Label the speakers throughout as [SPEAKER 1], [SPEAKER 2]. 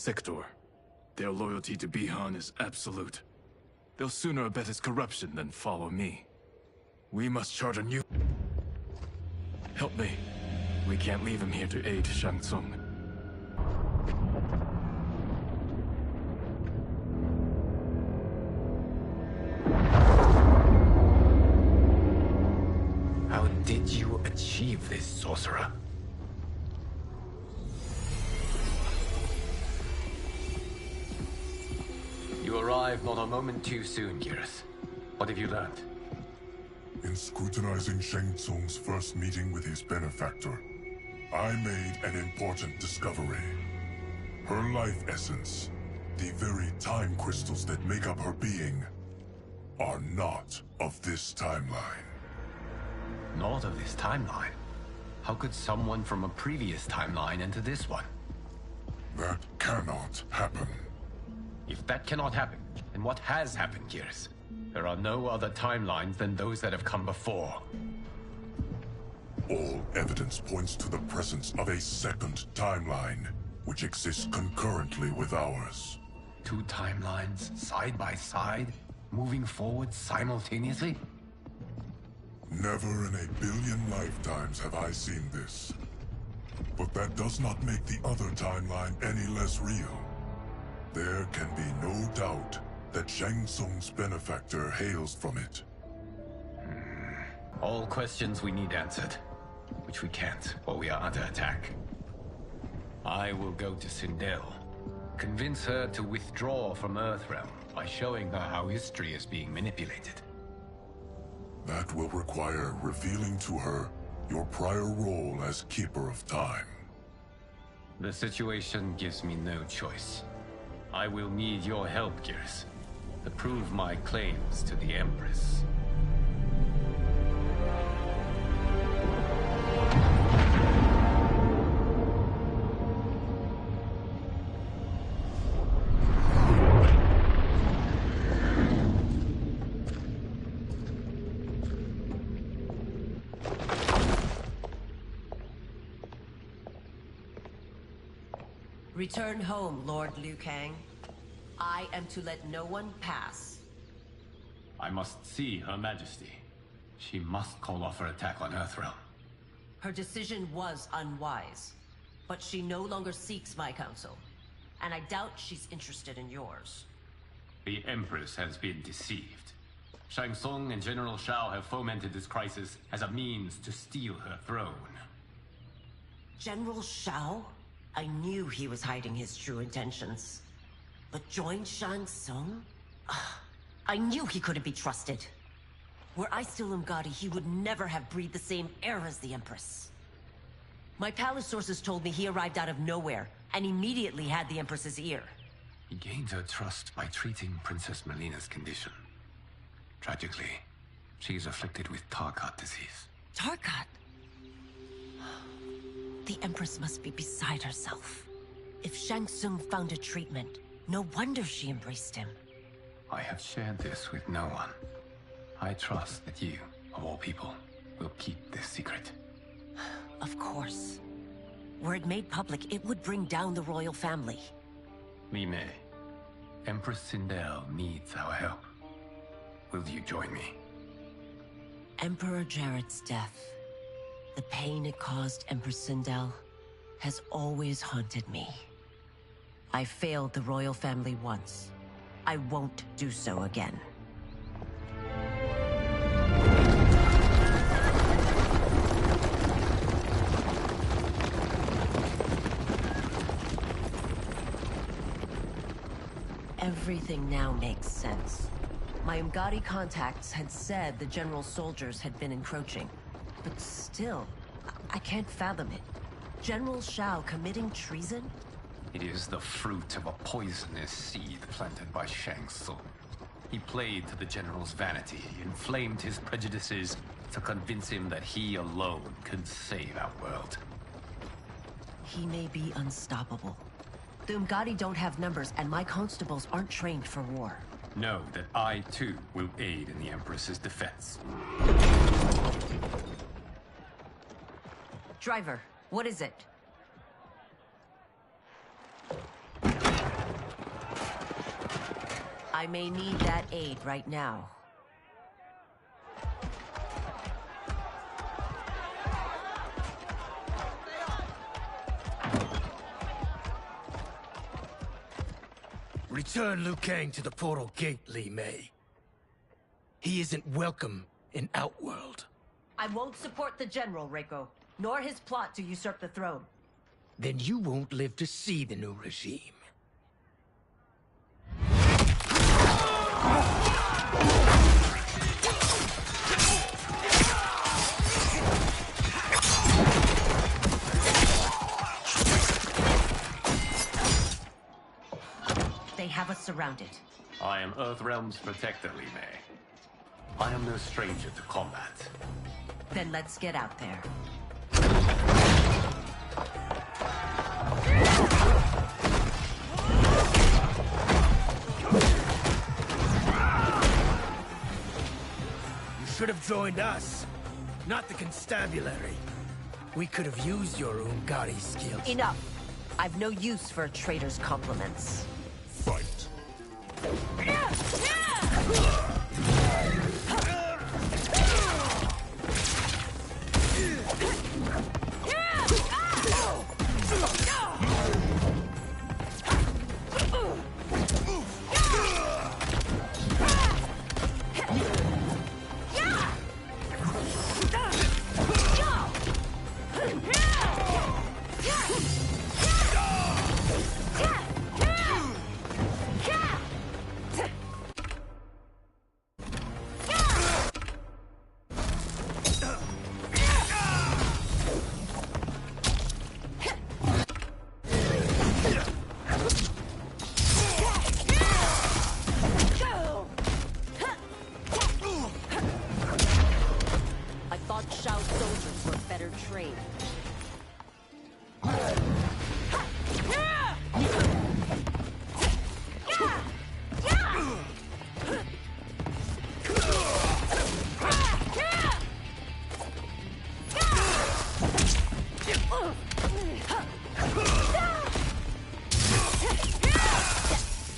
[SPEAKER 1] sector. Their loyalty to Bihan is absolute. They'll sooner abet his corruption than follow me. We must chart a new... Help me. We can't leave him here to aid Shang Tsung.
[SPEAKER 2] How did you achieve this, sorcerer? You arrived not a moment too soon, Geras. What have you learned?
[SPEAKER 3] In scrutinizing Shang Tsung's first meeting with his benefactor, I made an important discovery. Her life essence, the very time crystals that make up her being, are not of this timeline.
[SPEAKER 2] Not of this timeline? How could someone from a previous timeline enter this one?
[SPEAKER 3] That cannot happen.
[SPEAKER 2] If that cannot happen, then what has happened, Geras? There are no other timelines than those that have come before.
[SPEAKER 3] All evidence points to the presence of a second timeline, which exists concurrently with ours.
[SPEAKER 2] Two timelines, side by side, moving forward simultaneously?
[SPEAKER 3] Never in a billion lifetimes have I seen this. But that does not make the other timeline any less real. There can be no doubt that Shang Tsung's benefactor hails from it.
[SPEAKER 2] All questions we need answered, which we can't while we are under attack. I will go to Sindel, convince her to withdraw from Earthrealm by showing her how history is being manipulated.
[SPEAKER 3] That will require revealing to her your prior role as Keeper of Time.
[SPEAKER 2] The situation gives me no choice. I will need your help, Geras, to prove my claims to the Empress.
[SPEAKER 4] Return home, Lord Liu Kang. I am to let no one pass.
[SPEAKER 2] I must see Her Majesty. She must call off her attack on Earthrealm.
[SPEAKER 4] Her decision was unwise, but she no longer seeks my counsel, and I doubt she's interested in yours.
[SPEAKER 2] The Empress has been deceived. Shang Tsung and General Shao have fomented this crisis as a means to steal her throne.
[SPEAKER 4] General Shao? I knew he was hiding his true intentions. But join Shang Tsung? I knew he couldn't be trusted. Were I still Umgadi, he would never have breathed the same air as the Empress. My palace sources told me he arrived out of nowhere, and immediately had the Empress's ear.
[SPEAKER 2] He gained her trust by treating Princess Melina's condition. Tragically, she is afflicted with Tarkat disease.
[SPEAKER 4] Tarkat? The Empress must be beside herself. If Shang Tsung found a treatment, no wonder she embraced him.
[SPEAKER 2] I have shared this with no one. I trust that you, of all people, will keep this secret.
[SPEAKER 4] Of course. Were it made public, it would bring down the royal family.
[SPEAKER 2] Li Mei, Empress Sindel needs our help. Will you join me?
[SPEAKER 4] Emperor Jarrett's death, the pain it caused Empress Sindel, has always haunted me. I failed the royal family once. I won't do so again. Everything now makes sense. My Umgadi contacts had said the general's soldiers had been encroaching. But still, I can't fathom it. General Shao committing treason?
[SPEAKER 2] It is the fruit of a poisonous seed planted by Shang Tsung. He played to the general's vanity, inflamed his prejudices to convince him that he alone could save our world.
[SPEAKER 4] He may be unstoppable. The Umgadi don't have numbers, and my constables aren't trained for war.
[SPEAKER 2] Know that I, too, will aid in the Empress's defense.
[SPEAKER 4] Driver, what is it? I may need that aid right now.
[SPEAKER 5] Return Liu Kang to the portal gate, Li Mei. He isn't welcome in Outworld.
[SPEAKER 4] I won't support the General, Reiko, nor his plot to usurp the throne.
[SPEAKER 5] Then you won't live to see the new regime.
[SPEAKER 4] They have us surrounded.
[SPEAKER 2] I am Earthrealm's protector, Li Mei. I am no stranger to combat.
[SPEAKER 4] Then let's get out there.
[SPEAKER 5] You should have joined us, not the constabulary. We could have used your Ungari skills.
[SPEAKER 4] Enough! I've no use for a traitor's compliments.
[SPEAKER 3] Fight.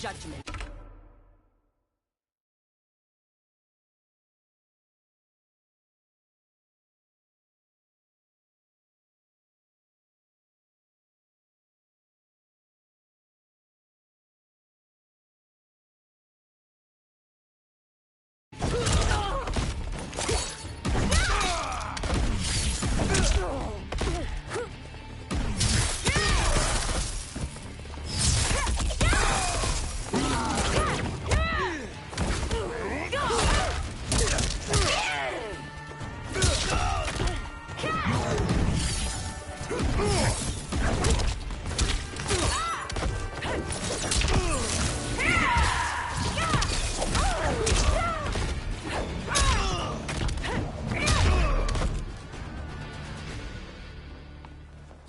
[SPEAKER 4] Judgment.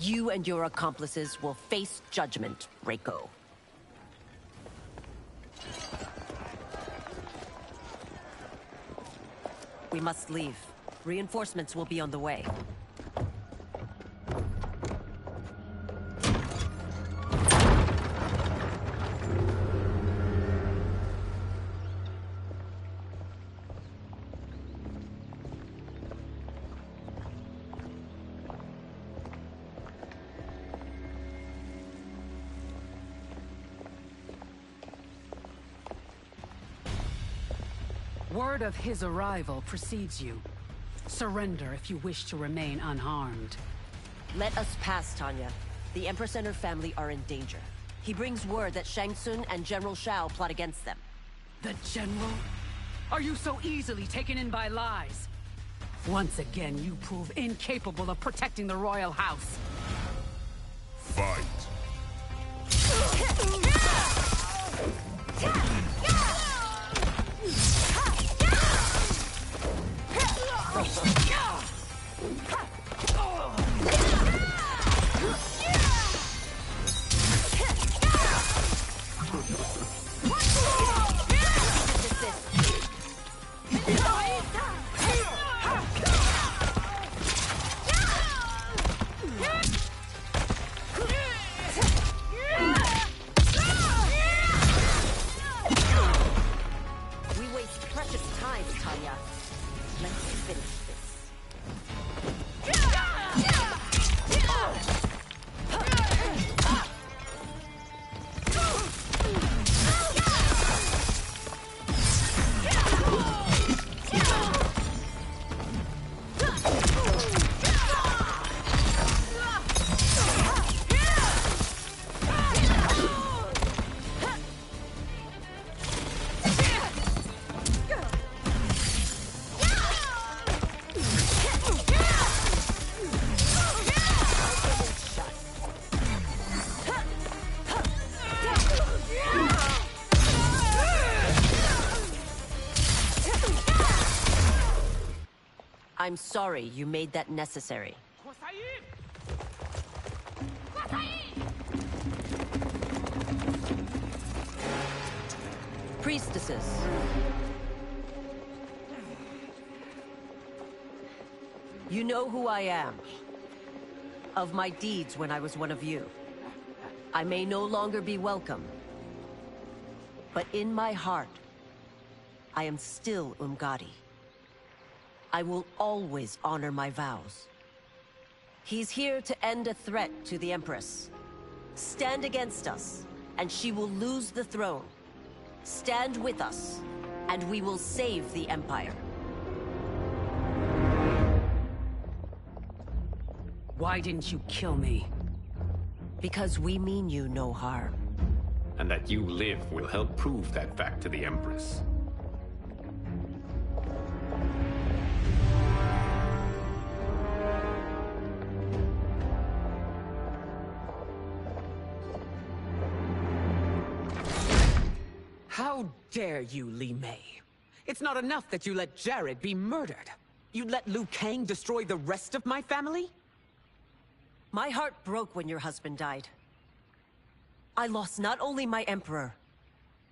[SPEAKER 4] You and your accomplices will face judgment, Reiko. We must leave. Reinforcements will be on the way.
[SPEAKER 6] Word of his arrival precedes you. Surrender if you wish to remain unharmed.
[SPEAKER 4] Let us pass, Tanya. The Empress and her family are in danger. He brings word that Shang Tsung and General Shao plot against them.
[SPEAKER 6] The General? Are you so easily taken in by lies? Once again, you prove incapable of protecting the royal house.
[SPEAKER 3] Fight.
[SPEAKER 4] I'm sorry you made that necessary. Priestesses. You know who I am. Of my deeds when I was one of you. I may no longer be welcome. But in my heart, I am still Umgadi. I will always honor my vows. He's here to end a threat to the Empress. Stand against us, and she will lose the throne. Stand with us, and we will save the Empire.
[SPEAKER 6] Why didn't you kill me?
[SPEAKER 4] Because we mean you no harm.
[SPEAKER 2] And that you live will help prove that fact to the Empress.
[SPEAKER 6] How dare you, Li Mei? It's not enough that you let Jared be murdered. You'd let Liu Kang destroy the rest of my family?
[SPEAKER 4] My heart broke when your husband died. I lost not only my Emperor,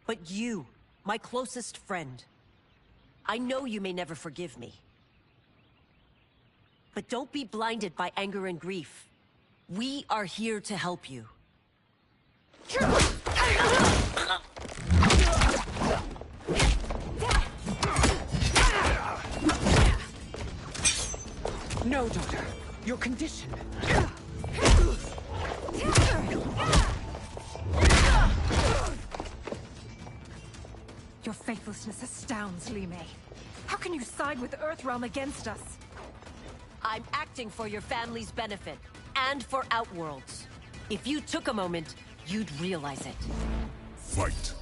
[SPEAKER 4] but you, my closest friend. I know you may never forgive me. But don't be blinded by anger and grief. We are here to help you.
[SPEAKER 6] No, daughter. Your condition.
[SPEAKER 7] Your faithlessness astounds, Li Mei. How can you side with Earthrealm against us?
[SPEAKER 4] I'm acting for your family's benefit, and for Outworld's. If you took a moment, you'd realize it.
[SPEAKER 3] Fight!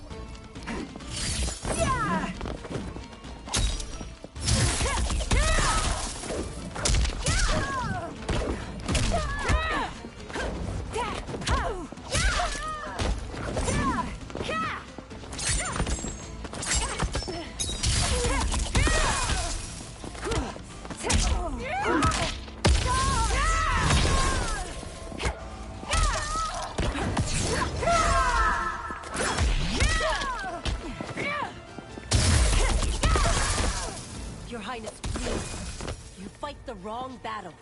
[SPEAKER 7] Yeah!
[SPEAKER 4] Your Highness, please. You fight the wrong battle.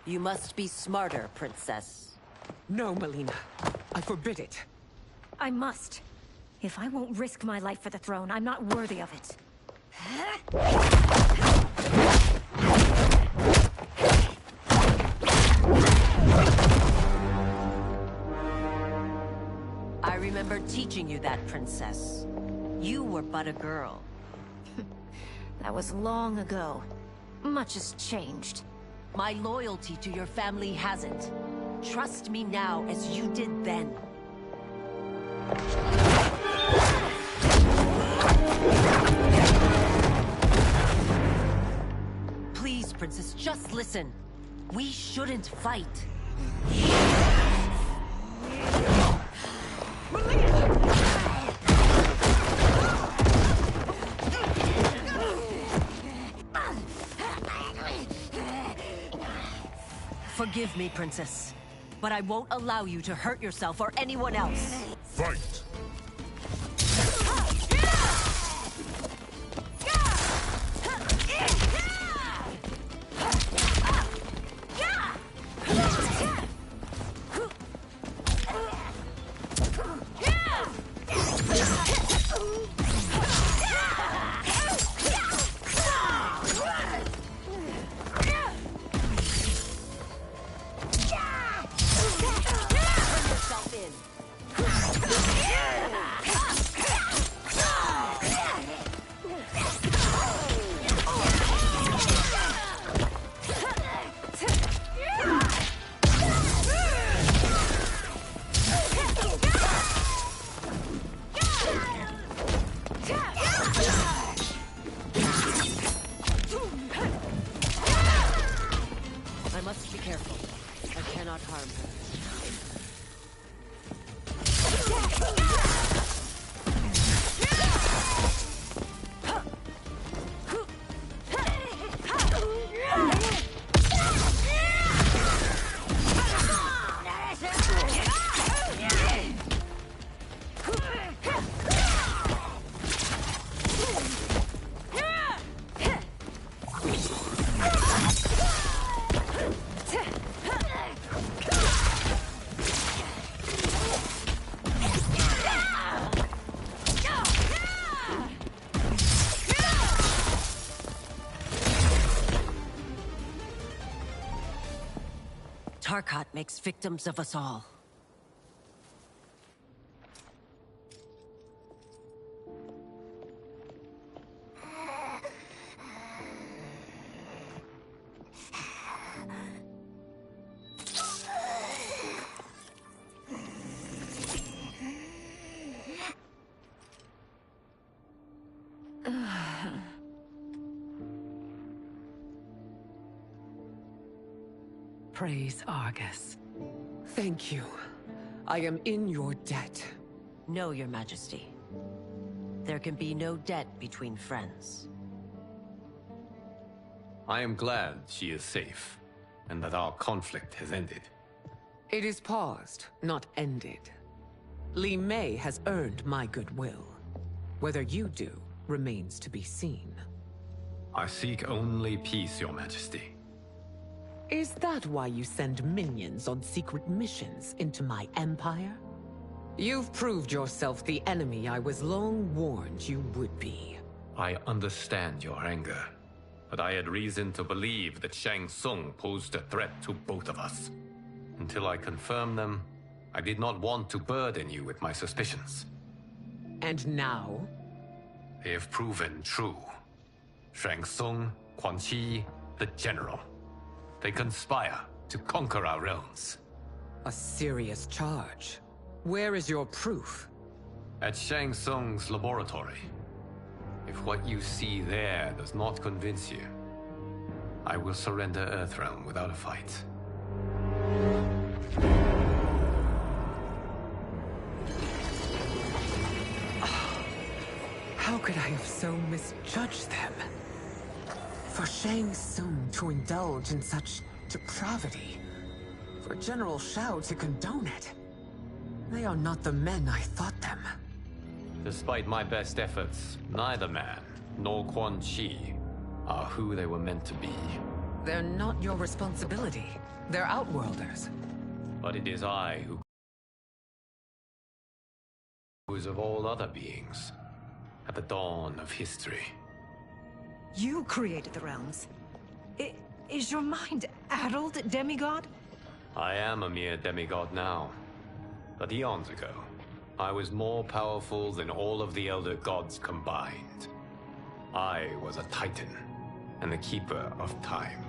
[SPEAKER 4] You must be smarter, Princess.
[SPEAKER 6] No, Melina. I forbid it.
[SPEAKER 7] I must. If I won't risk my life for the throne, I'm not worthy of it.
[SPEAKER 4] I remember teaching you that, Princess. You were but a girl.
[SPEAKER 7] That was long ago. Much has changed.
[SPEAKER 4] My loyalty to your family hasn't. Trust me now as you did then. Please, Princess, just listen. We shouldn't fight. Forgive me, Princess, but I won't allow you to hurt yourself or anyone else.
[SPEAKER 3] Fight!
[SPEAKER 4] Be careful. I cannot harm her. Tarkat makes victims of us all.
[SPEAKER 6] Praise Argus. Thank you. I am in your debt.
[SPEAKER 4] No, Your Majesty. There can be no debt between friends.
[SPEAKER 2] I am glad she is safe, and that our conflict has ended.
[SPEAKER 6] It is paused, not ended. Li Mei has earned my goodwill. Whether you do remains to be seen.
[SPEAKER 2] I seek only peace, Your Majesty.
[SPEAKER 6] Is that why you send minions on secret missions into my empire? You've proved yourself the enemy I was long warned you would be.
[SPEAKER 2] I understand your anger, but I had reason to believe that Shang Tsung posed a threat to both of us. Until I confirmed them, I did not want to burden you with my suspicions.
[SPEAKER 6] And now?
[SPEAKER 2] They have proven true. Shang Tsung, Quan Chi, the General. They conspire to conquer our realms.
[SPEAKER 6] A serious charge. Where is your proof?
[SPEAKER 2] At Shang Tsung's laboratory. If what you see there does not convince you, I will surrender Earthrealm without a fight.
[SPEAKER 6] How could I have so misjudged them? For Shang Tsung to indulge in such depravity, for General Shao to condone it, they are not the men I thought them.
[SPEAKER 2] Despite my best efforts, neither man nor Quan Chi are who they were meant to be.
[SPEAKER 6] They're not your responsibility. They're Outworlders.
[SPEAKER 2] But it is I who is of all other beings at the dawn of history.
[SPEAKER 7] You created the realms. Is your mind addled, demigod?
[SPEAKER 2] I am a mere demigod now. But eons ago, I was more powerful than all of the Elder Gods combined. I was a Titan, and the Keeper of Time.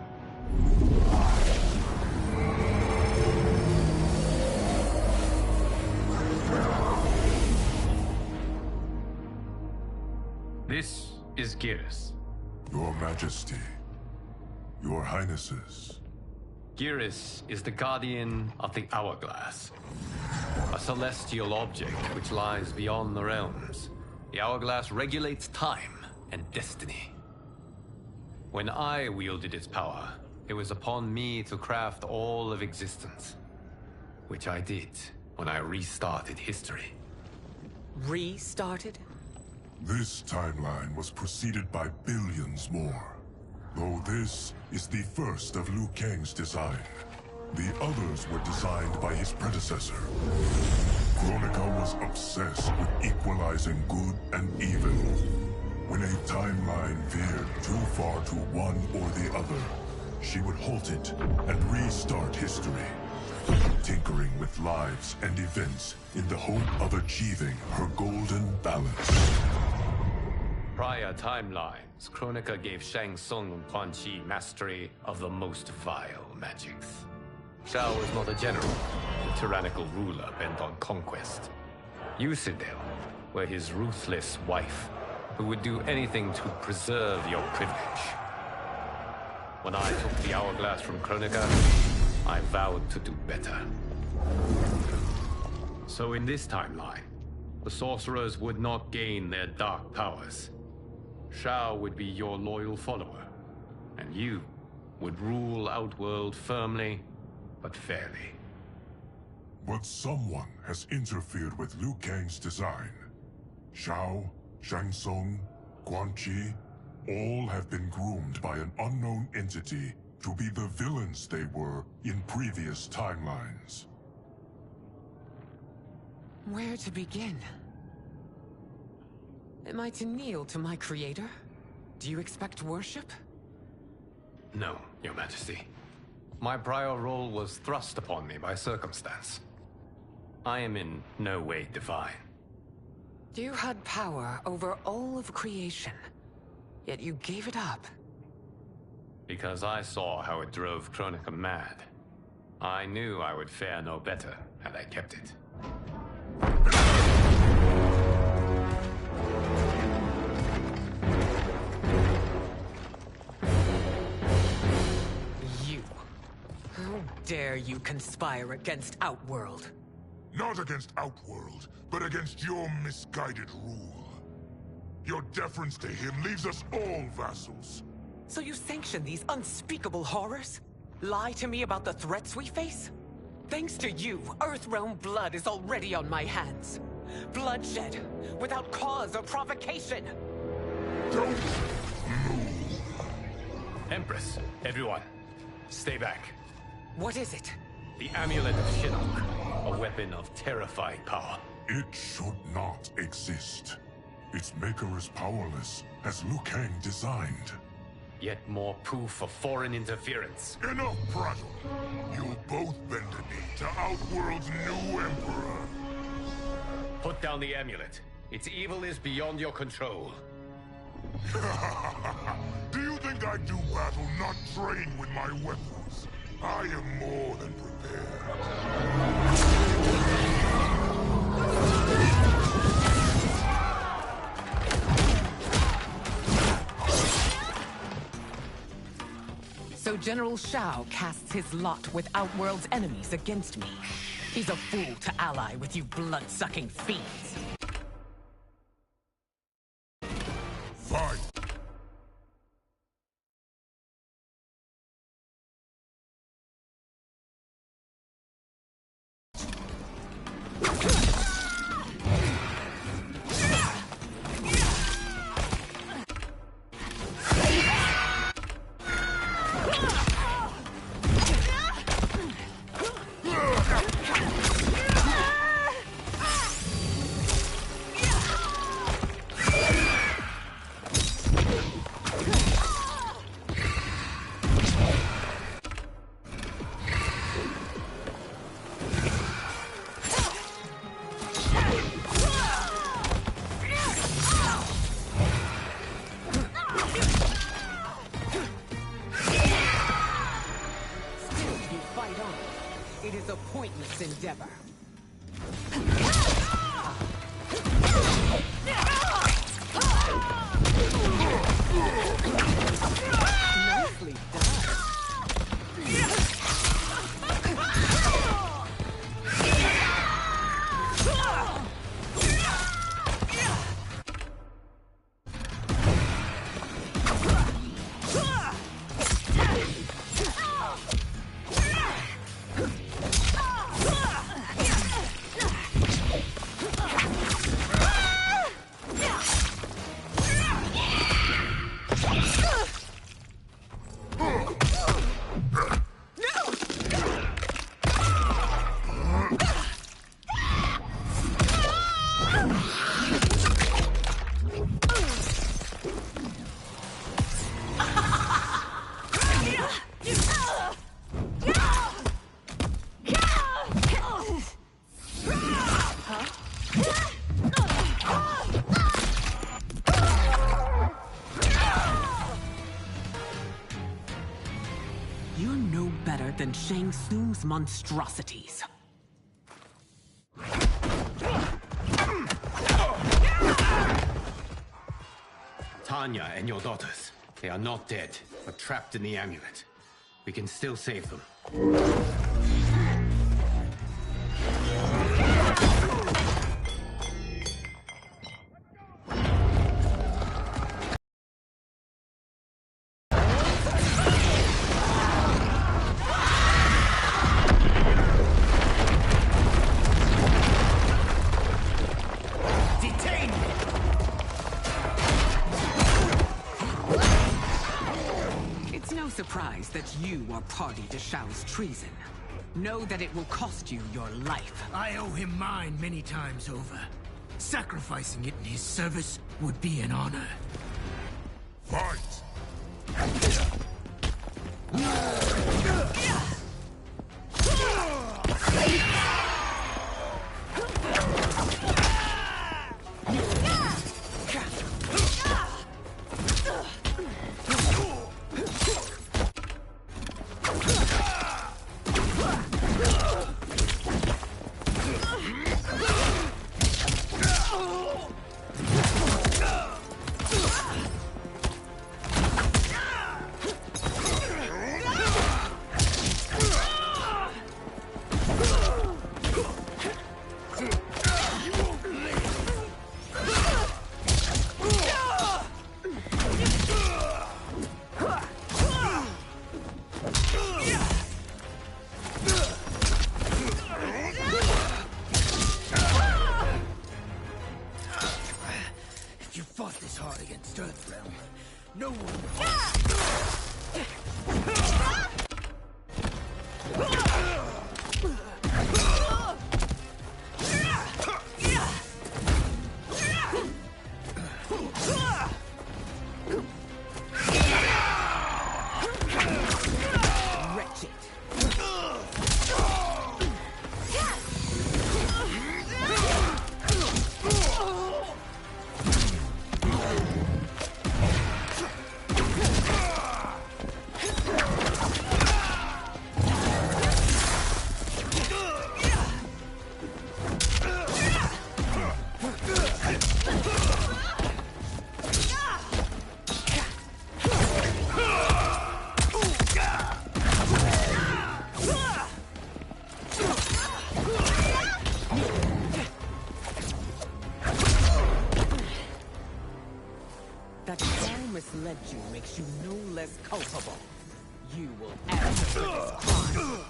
[SPEAKER 2] This is Geras.
[SPEAKER 3] Your Majesty, Your Highnesses.
[SPEAKER 2] Geras is the guardian of the Hourglass, a celestial object which lies beyond the realms. The Hourglass regulates time and destiny. When I wielded its power, it was upon me to craft all of existence, which I did when I restarted history.
[SPEAKER 6] Restarted?
[SPEAKER 3] This timeline was preceded by billions more. Though this is the first of Liu Kang's design. The others were designed by his predecessor. Kronika was obsessed with equalizing good and evil. When a timeline veered too far to one or the other, she would halt it and restart history, tinkering with lives and events in the hope of achieving her golden balance.
[SPEAKER 2] Prior timelines, Kronika gave Shang Tsung and Quan Chi mastery of the most vile magics. Shao was not a general, a tyrannical ruler bent on conquest. You, Sindel, were his ruthless wife, who would do anything to preserve your privilege. When I took the hourglass from Kronika, I vowed to do better. So in this timeline, the sorcerers would not gain their dark powers. Shao would be your loyal follower, and you would rule Outworld firmly, but fairly.
[SPEAKER 3] But someone has interfered with Liu Kang's design. Shao, Shang Tsung, Quan Chi, all have been groomed by an unknown entity to be the villains they were in previous timelines.
[SPEAKER 6] Where to begin? Am I to kneel to my creator? Do you expect worship?
[SPEAKER 2] No, Your Majesty. My prior role was thrust upon me by circumstance. I am in no way divine.
[SPEAKER 6] You had power over all of creation, yet you gave it up.
[SPEAKER 2] Because I saw how it drove Kronika mad. I knew I would fare no better had I kept it.
[SPEAKER 6] You. How dare you conspire against Outworld?
[SPEAKER 3] Not against Outworld, but against your misguided rule. Your deference to him leaves us all vassals.
[SPEAKER 6] So you sanction these unspeakable horrors? Lie to me about the threats we face? Thanks to you, Earthrealm blood is already on my hands. Bloodshed, without cause or provocation.
[SPEAKER 3] Don't move.
[SPEAKER 2] Empress, everyone, stay back.
[SPEAKER 6] What is it?
[SPEAKER 2] The Amulet of Shinnok, a weapon of terrifying power.
[SPEAKER 3] It should not exist. Its maker is powerless, as Liu Kang designed.
[SPEAKER 2] Yet more proof of foreign interference.
[SPEAKER 3] Enough prattle! You'll both bend a knee to Outworld's new emperor.
[SPEAKER 2] Put down the amulet. Its evil is beyond your control.
[SPEAKER 3] Do you think I do battle not trained with my weapons? I am more than prepared.
[SPEAKER 6] So General Shao casts his lot with Outworld's enemies against me. He's a fool to ally with you blood-sucking fiends.
[SPEAKER 3] Fight!
[SPEAKER 6] It is a pointless endeavor. Nicely done. You're no better than Shang Tsung's monstrosities.
[SPEAKER 2] Tanya and your daughters, They are not dead, but trapped in the amulet. We can still save them.
[SPEAKER 6] Surprised that you are party to Shao's treason. Know that it will cost you your life.
[SPEAKER 5] I owe him mine many times over. Sacrificing it in his service would be an honor.
[SPEAKER 3] Fight!
[SPEAKER 5] No one.
[SPEAKER 6] That Shaw misled you makes you no less culpable. You will answer for this crime.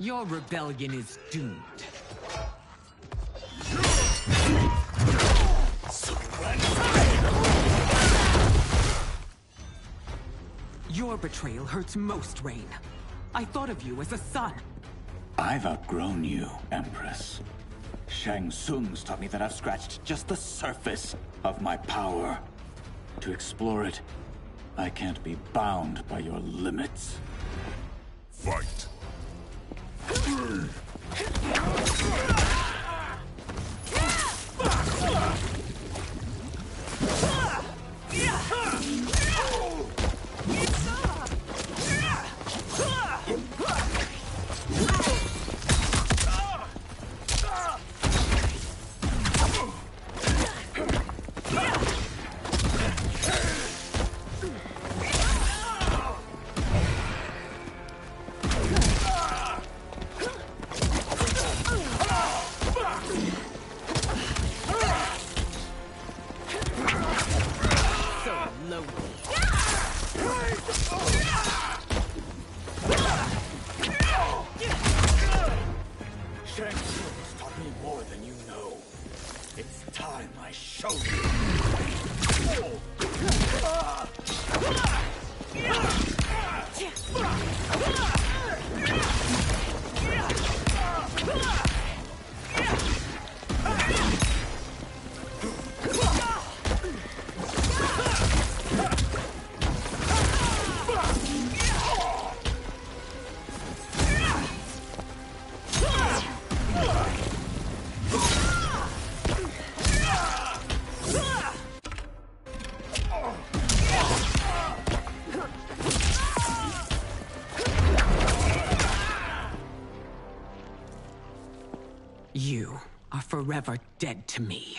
[SPEAKER 6] Your rebellion is doomed. Your betrayal hurts most, Rain. I thought of you as a son.
[SPEAKER 8] I've outgrown you, Empress. Shang Tsung's taught me that I've scratched just the surface of my power. To explore it, I can't be bound by your limits.
[SPEAKER 3] Fight!
[SPEAKER 6] forever dead to me.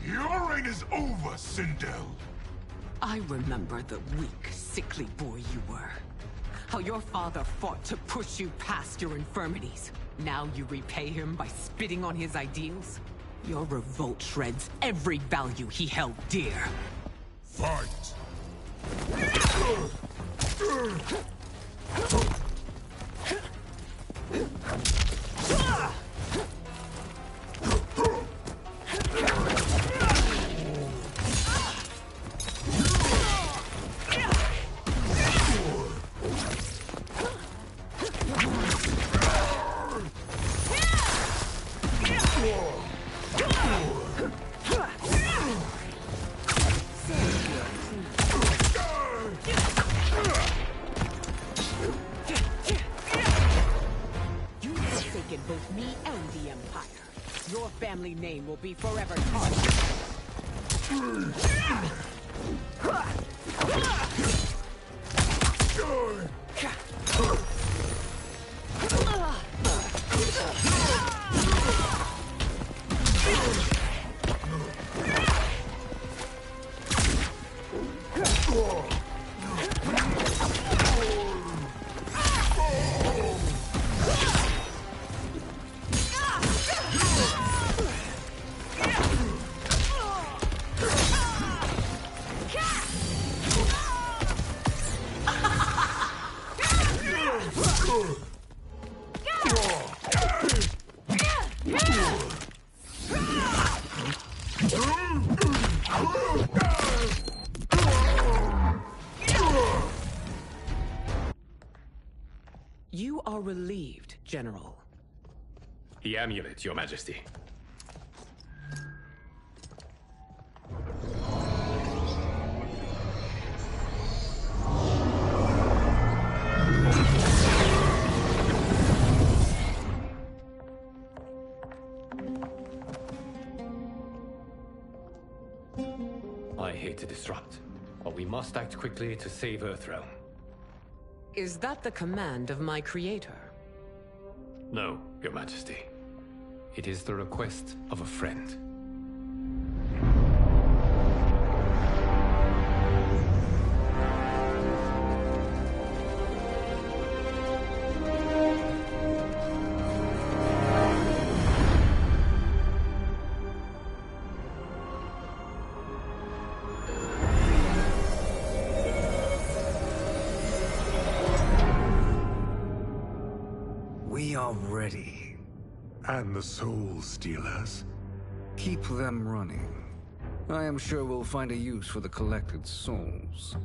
[SPEAKER 3] Your reign is over, Sindel.
[SPEAKER 6] I remember the weak, sickly boy you were. How your father fought to push you past your infirmities. Now you repay him by spitting on his ideals? Your revolt shreds every value he held dear.
[SPEAKER 3] Fight!
[SPEAKER 6] Both me and the Empire. Your family name will be forever tarnished. You are relieved, General.
[SPEAKER 2] The amulet, Your Majesty. I hate to disrupt, but we must act quickly to save Earthrealm.
[SPEAKER 6] Is that the command of my creator?
[SPEAKER 2] No, Your Majesty. It is the request of a friend.
[SPEAKER 9] We are ready.
[SPEAKER 10] And the Soul Stealers?
[SPEAKER 9] Keep them running. I am sure we'll find a use for the collected souls.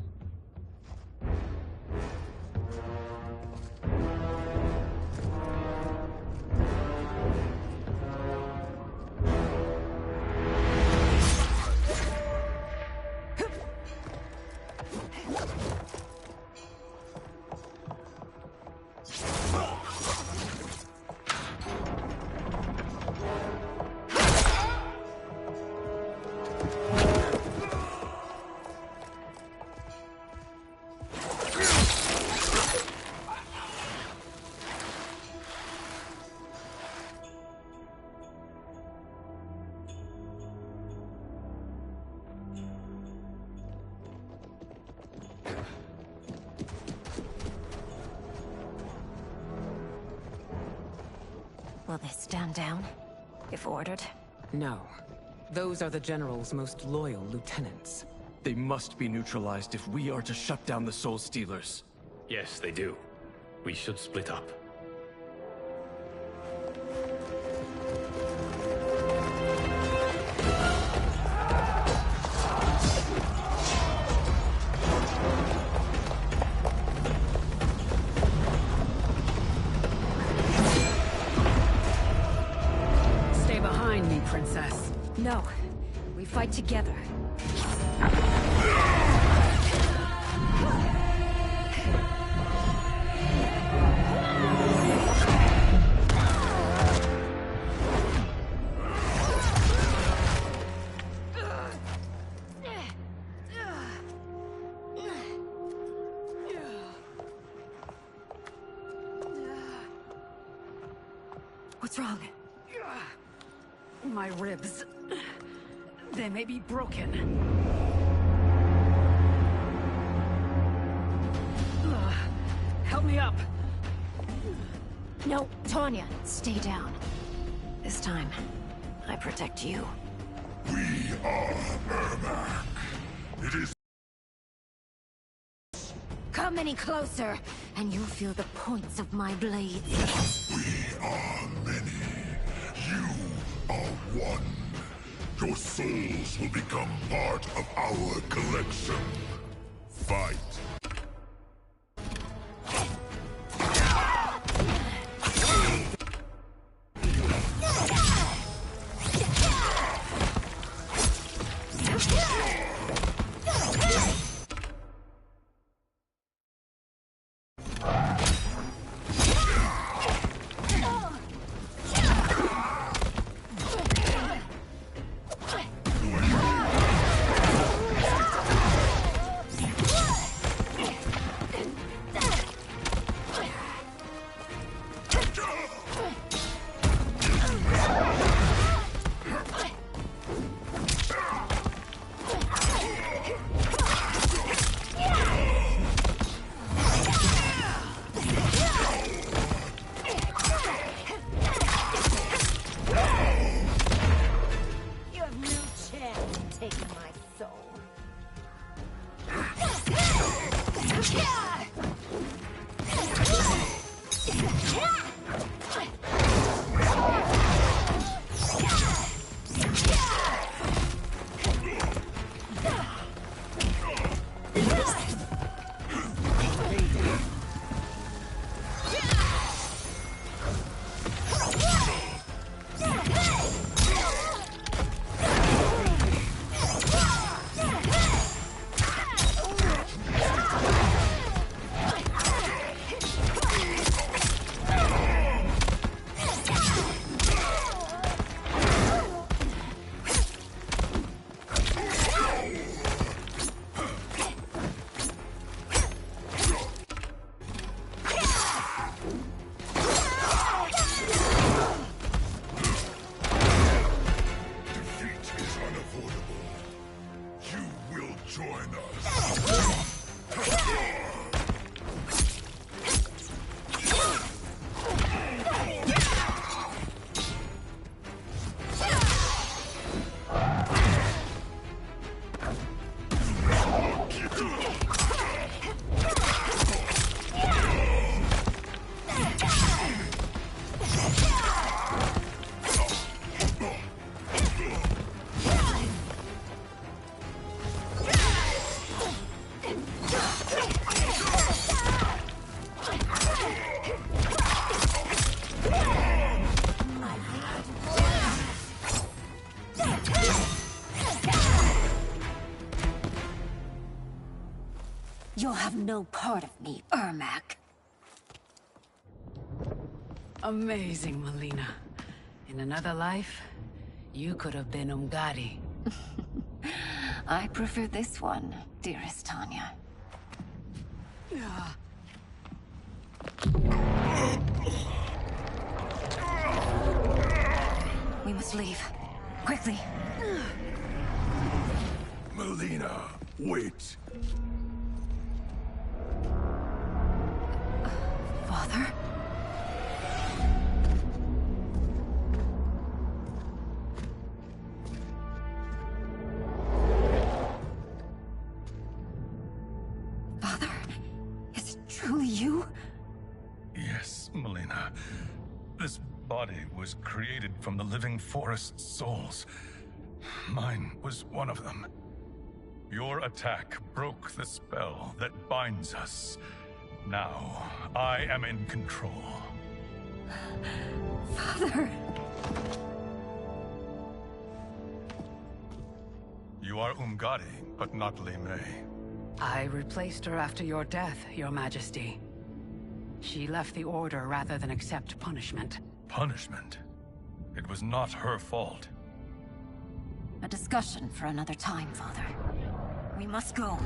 [SPEAKER 7] Will they stand down, if ordered?
[SPEAKER 6] No. Those are the General's most loyal lieutenants.
[SPEAKER 1] They must be neutralized if we are to shut down the Soul Stealers.
[SPEAKER 2] Yes, they do. We should split up.
[SPEAKER 7] Stay behind me, Princess. No. We fight together. What's wrong? My ribs. They may be broken. Help me up. No, Tanya, stay down. This time, I protect you.
[SPEAKER 3] We are Ermac. It is
[SPEAKER 7] Come any closer, and you'll feel the points of my blades.
[SPEAKER 3] We are many. You are one. Your souls will become part of our collection. Fight.
[SPEAKER 11] You'll have no part of me, Ermac.
[SPEAKER 6] Amazing, Melina. In another life, you could have been Umgadi.
[SPEAKER 11] I prefer this one, dearest Tanya. We must leave. Quickly.
[SPEAKER 3] Melina, wait.
[SPEAKER 11] Father? Father? Is it truly you?
[SPEAKER 1] Yes, Melina. This body was created from the living forest's souls. Mine was one of them. Your attack broke the spell that binds us. Now, I am in control.
[SPEAKER 11] Father!
[SPEAKER 1] You are Umgadi, but not Li Mei.
[SPEAKER 6] I replaced her after your death, Your Majesty. She left the Order rather than accept punishment.
[SPEAKER 1] Punishment? It was not her fault.
[SPEAKER 11] A discussion for another time, Father. We must go.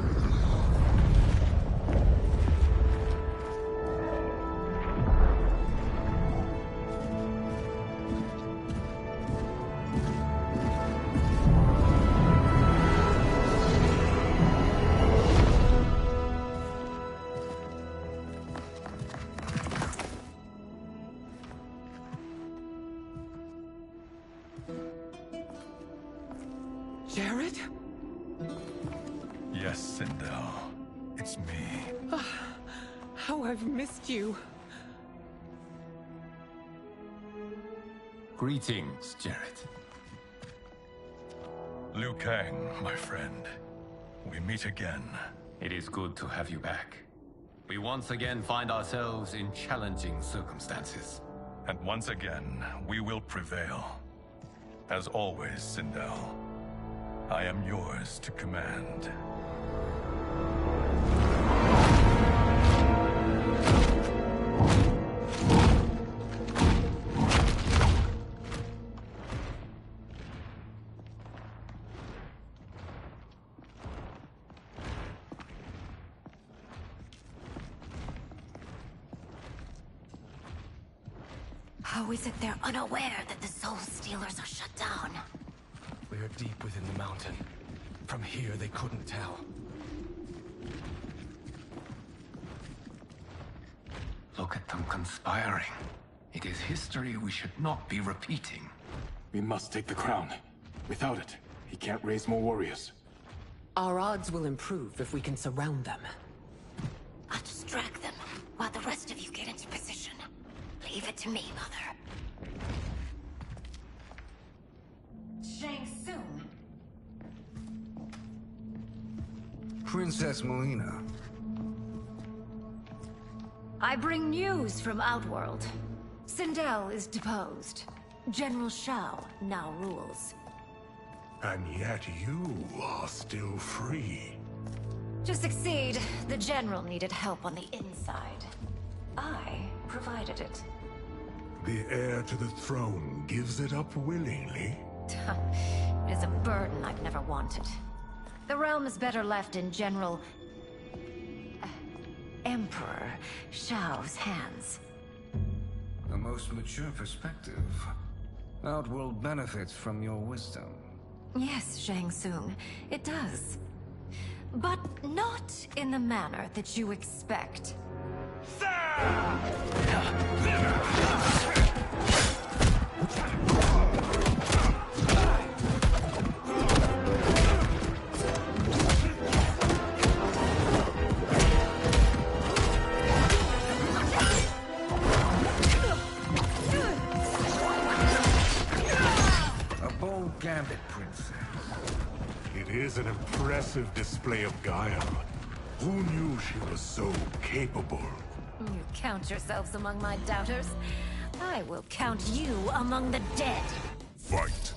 [SPEAKER 6] Jared?
[SPEAKER 1] Yes, Sindel. It's me.
[SPEAKER 6] How I've missed you.
[SPEAKER 2] Greetings, Jared.
[SPEAKER 1] Liu Kang, my friend. We meet again.
[SPEAKER 2] It is good to have you back. We once again find ourselves in challenging circumstances.
[SPEAKER 1] And once again, we will prevail. As always, Sindel, I am yours to command.
[SPEAKER 11] How is it they're unaware that the Soul Stealers are shut down?
[SPEAKER 5] We are deep within the mountain. From here, they couldn't tell.
[SPEAKER 2] Look at them conspiring. It is history we should not be repeating.
[SPEAKER 12] We must take the crown. Without it, he can't raise more warriors.
[SPEAKER 6] Our odds will improve if we can surround them.
[SPEAKER 11] I'll distract them while the rest of you get into position. Leave it to me, Mother. Shang Tsung.
[SPEAKER 9] Princess Melina.
[SPEAKER 7] I bring news from Outworld. Sindel is deposed. General Shao now rules.
[SPEAKER 10] And yet you are still free.
[SPEAKER 7] To succeed, the General needed help on the inside. I provided it.
[SPEAKER 10] The heir to the throne gives it up willingly.
[SPEAKER 7] It is a burden I've never wanted. The realm is better left in General... Emperor Shao's hands.
[SPEAKER 9] A most mature perspective. Outworld benefits from your wisdom.
[SPEAKER 7] Yes, Shang Tsung, it does. But not in the manner that you expect.
[SPEAKER 9] A bold gambit, princess.
[SPEAKER 10] It is an impressive display of guile. Who knew she was so capable?
[SPEAKER 7] You count yourselves among my doubters. I will count you among the dead.
[SPEAKER 3] Fight.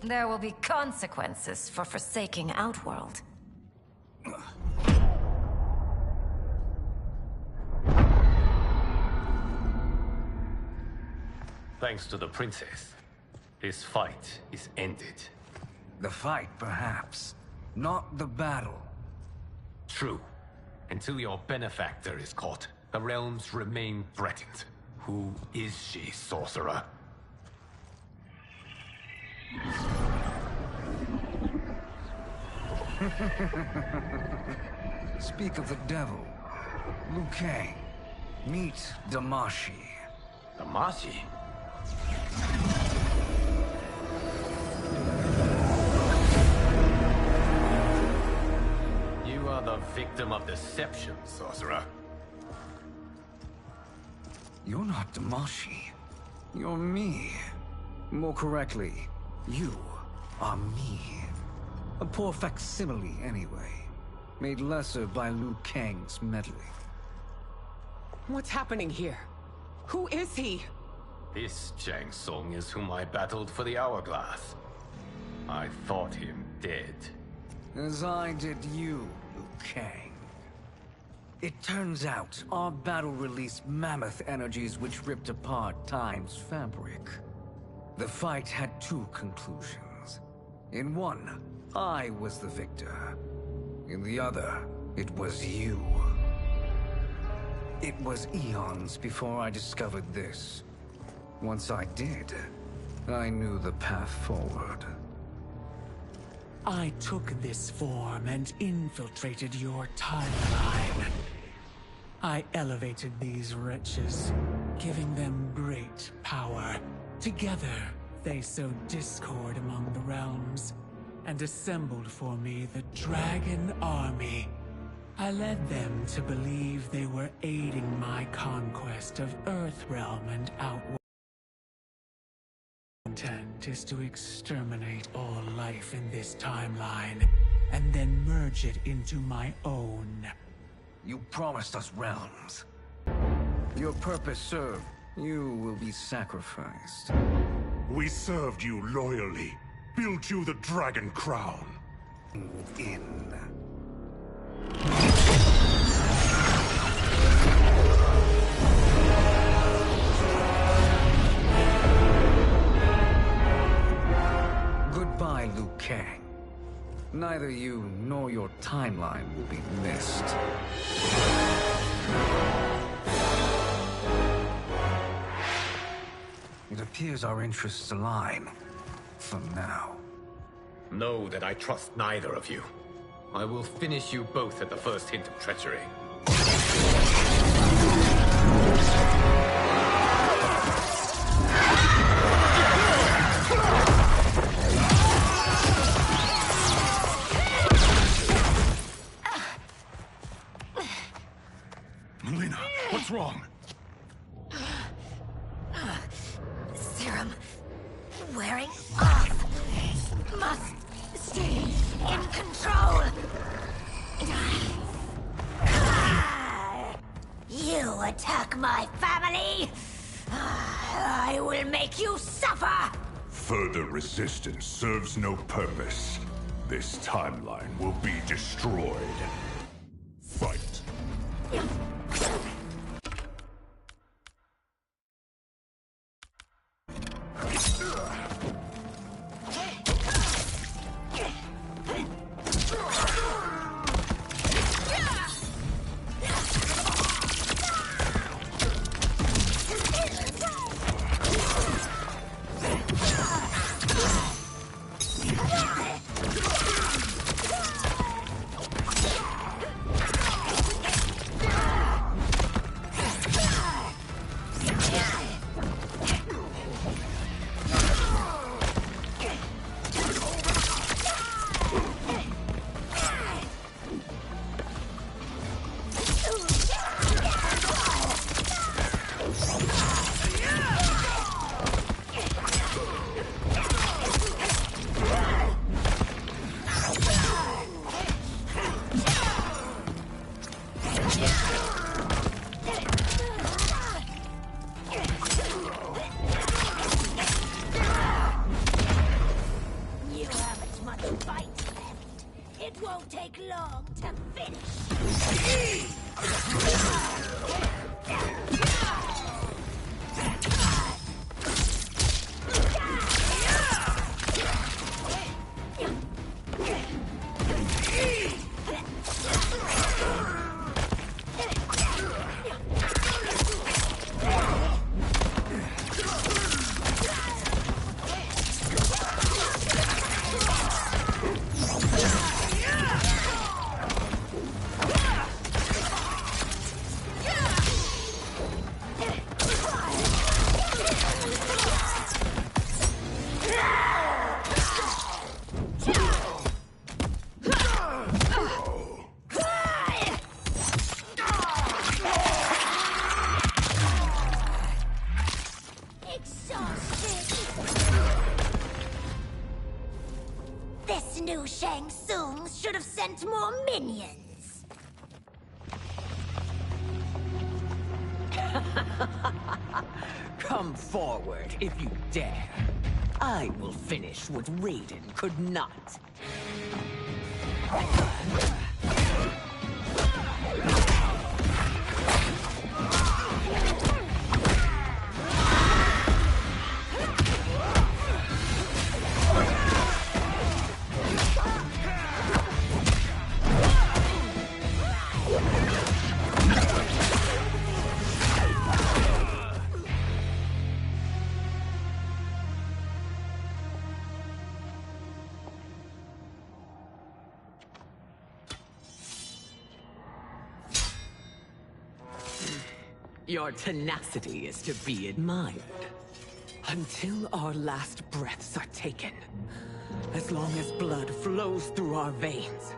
[SPEAKER 7] There will be consequences for forsaking Outworld.
[SPEAKER 2] Thanks to the princess, this fight is ended.
[SPEAKER 9] The fight, perhaps. Not the battle.
[SPEAKER 2] True. Until your benefactor is caught, the realms remain threatened. Who is she, sorcerer?
[SPEAKER 9] Speak of the devil. Liu Kang. Meet Damashi.
[SPEAKER 2] Damashi? You are the victim of deception, sorcerer.
[SPEAKER 9] You're not Damashi. You're me. More correctly, you are me. A poor facsimile, anyway. Made lesser by Liu Kang's meddling.
[SPEAKER 6] What's happening here? Who is he?
[SPEAKER 2] This Shang Tsung is whom I battled for the Hourglass. I thought him dead.
[SPEAKER 9] As I did you, Liu Kang. It turns out our battle released mammoth energies which ripped apart time's fabric. The fight had two conclusions. In one, I was the victor. In the other, it was you. It was eons before I discovered this. Once I did, I knew the path forward.
[SPEAKER 5] I took this form and infiltrated your timeline. I elevated these wretches, giving them great power. Together, they sowed discord among the realms, and assembled for me the Dragon Army. I led them to believe they were aiding my conquest of Earthrealm and Outworld. Intent is to exterminate all life in this timeline, and then merge it into my own.
[SPEAKER 9] You promised us realms. Your purpose served. You will be sacrificed.
[SPEAKER 10] We served you loyally. Built you the Dragon Crown.
[SPEAKER 9] Within. Goodbye, Liu Kang. Neither you nor your timeline will be missed. It appears our interests align. For now.
[SPEAKER 2] Know that I trust neither of you. I will finish you both at the first hint of treachery.
[SPEAKER 12] Melina, what's wrong?
[SPEAKER 11] Serum wearing off. Must stay in control. You attack my family. I will make you suffer.
[SPEAKER 10] Further resistance serves no purpose. This timeline will be destroyed. Fight.
[SPEAKER 11] Shang Tsung should have sent more minions.
[SPEAKER 6] Come forward if you dare. I will finish what Raiden could not. Your tenacity is to be admired. Until our last breaths are taken, as long as blood flows through our veins,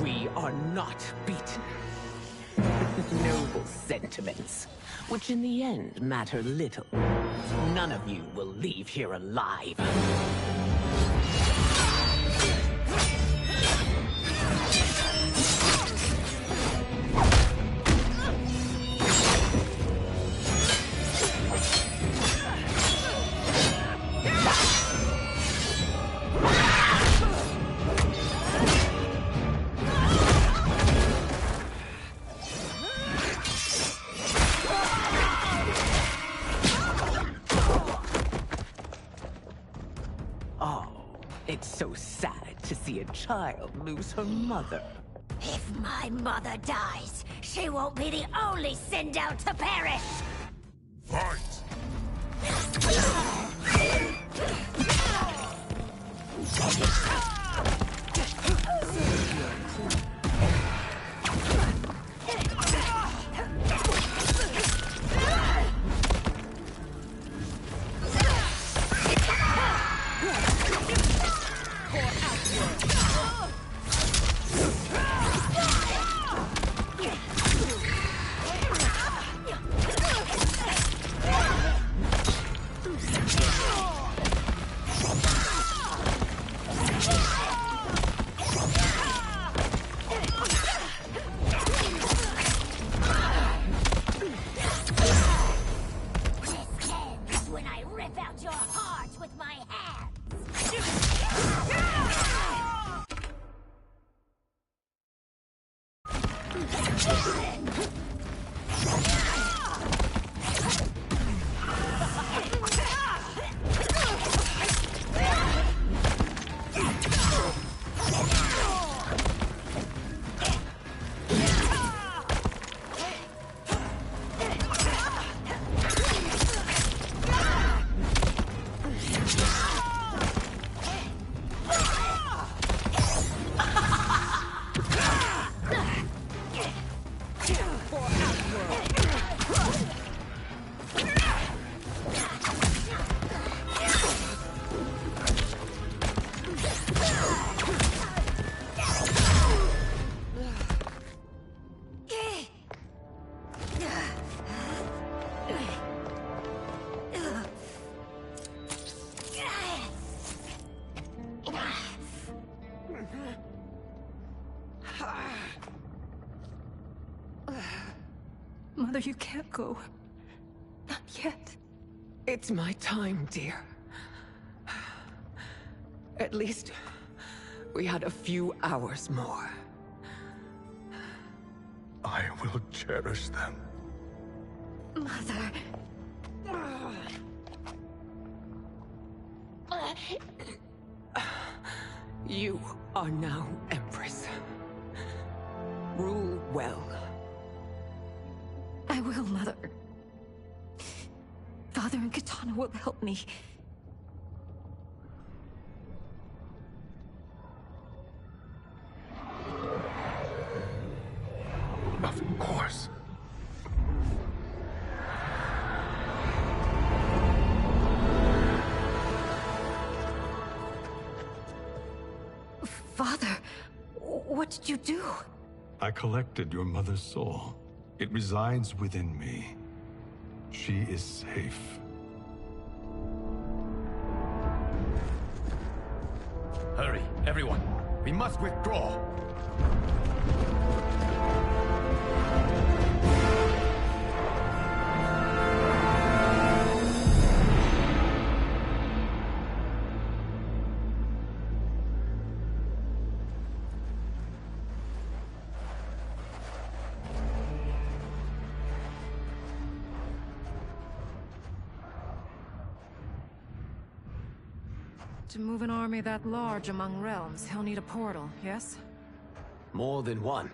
[SPEAKER 6] we are not beaten. Noble sentiments, which in the end matter little. None of you will leave here alive. It's so sad to see a child lose her mother.
[SPEAKER 11] If my mother dies, she won't be the only Sindel to perish!
[SPEAKER 3] Fight!
[SPEAKER 6] Mother, you can't go. Not yet. It's my time, dear. At least, we had a few hours more.
[SPEAKER 10] I will cherish them.
[SPEAKER 11] Mother.
[SPEAKER 6] You are now Empress. Rule well.
[SPEAKER 11] I will, Mother. Father and Katana will help me.
[SPEAKER 10] Of course.
[SPEAKER 11] Father, what did you do?
[SPEAKER 10] I collected your mother's soul. It resides within me. She is safe.
[SPEAKER 2] Hurry, everyone. We must withdraw.
[SPEAKER 13] To move an army that large among realms, he'll need a portal, yes?
[SPEAKER 2] More than one.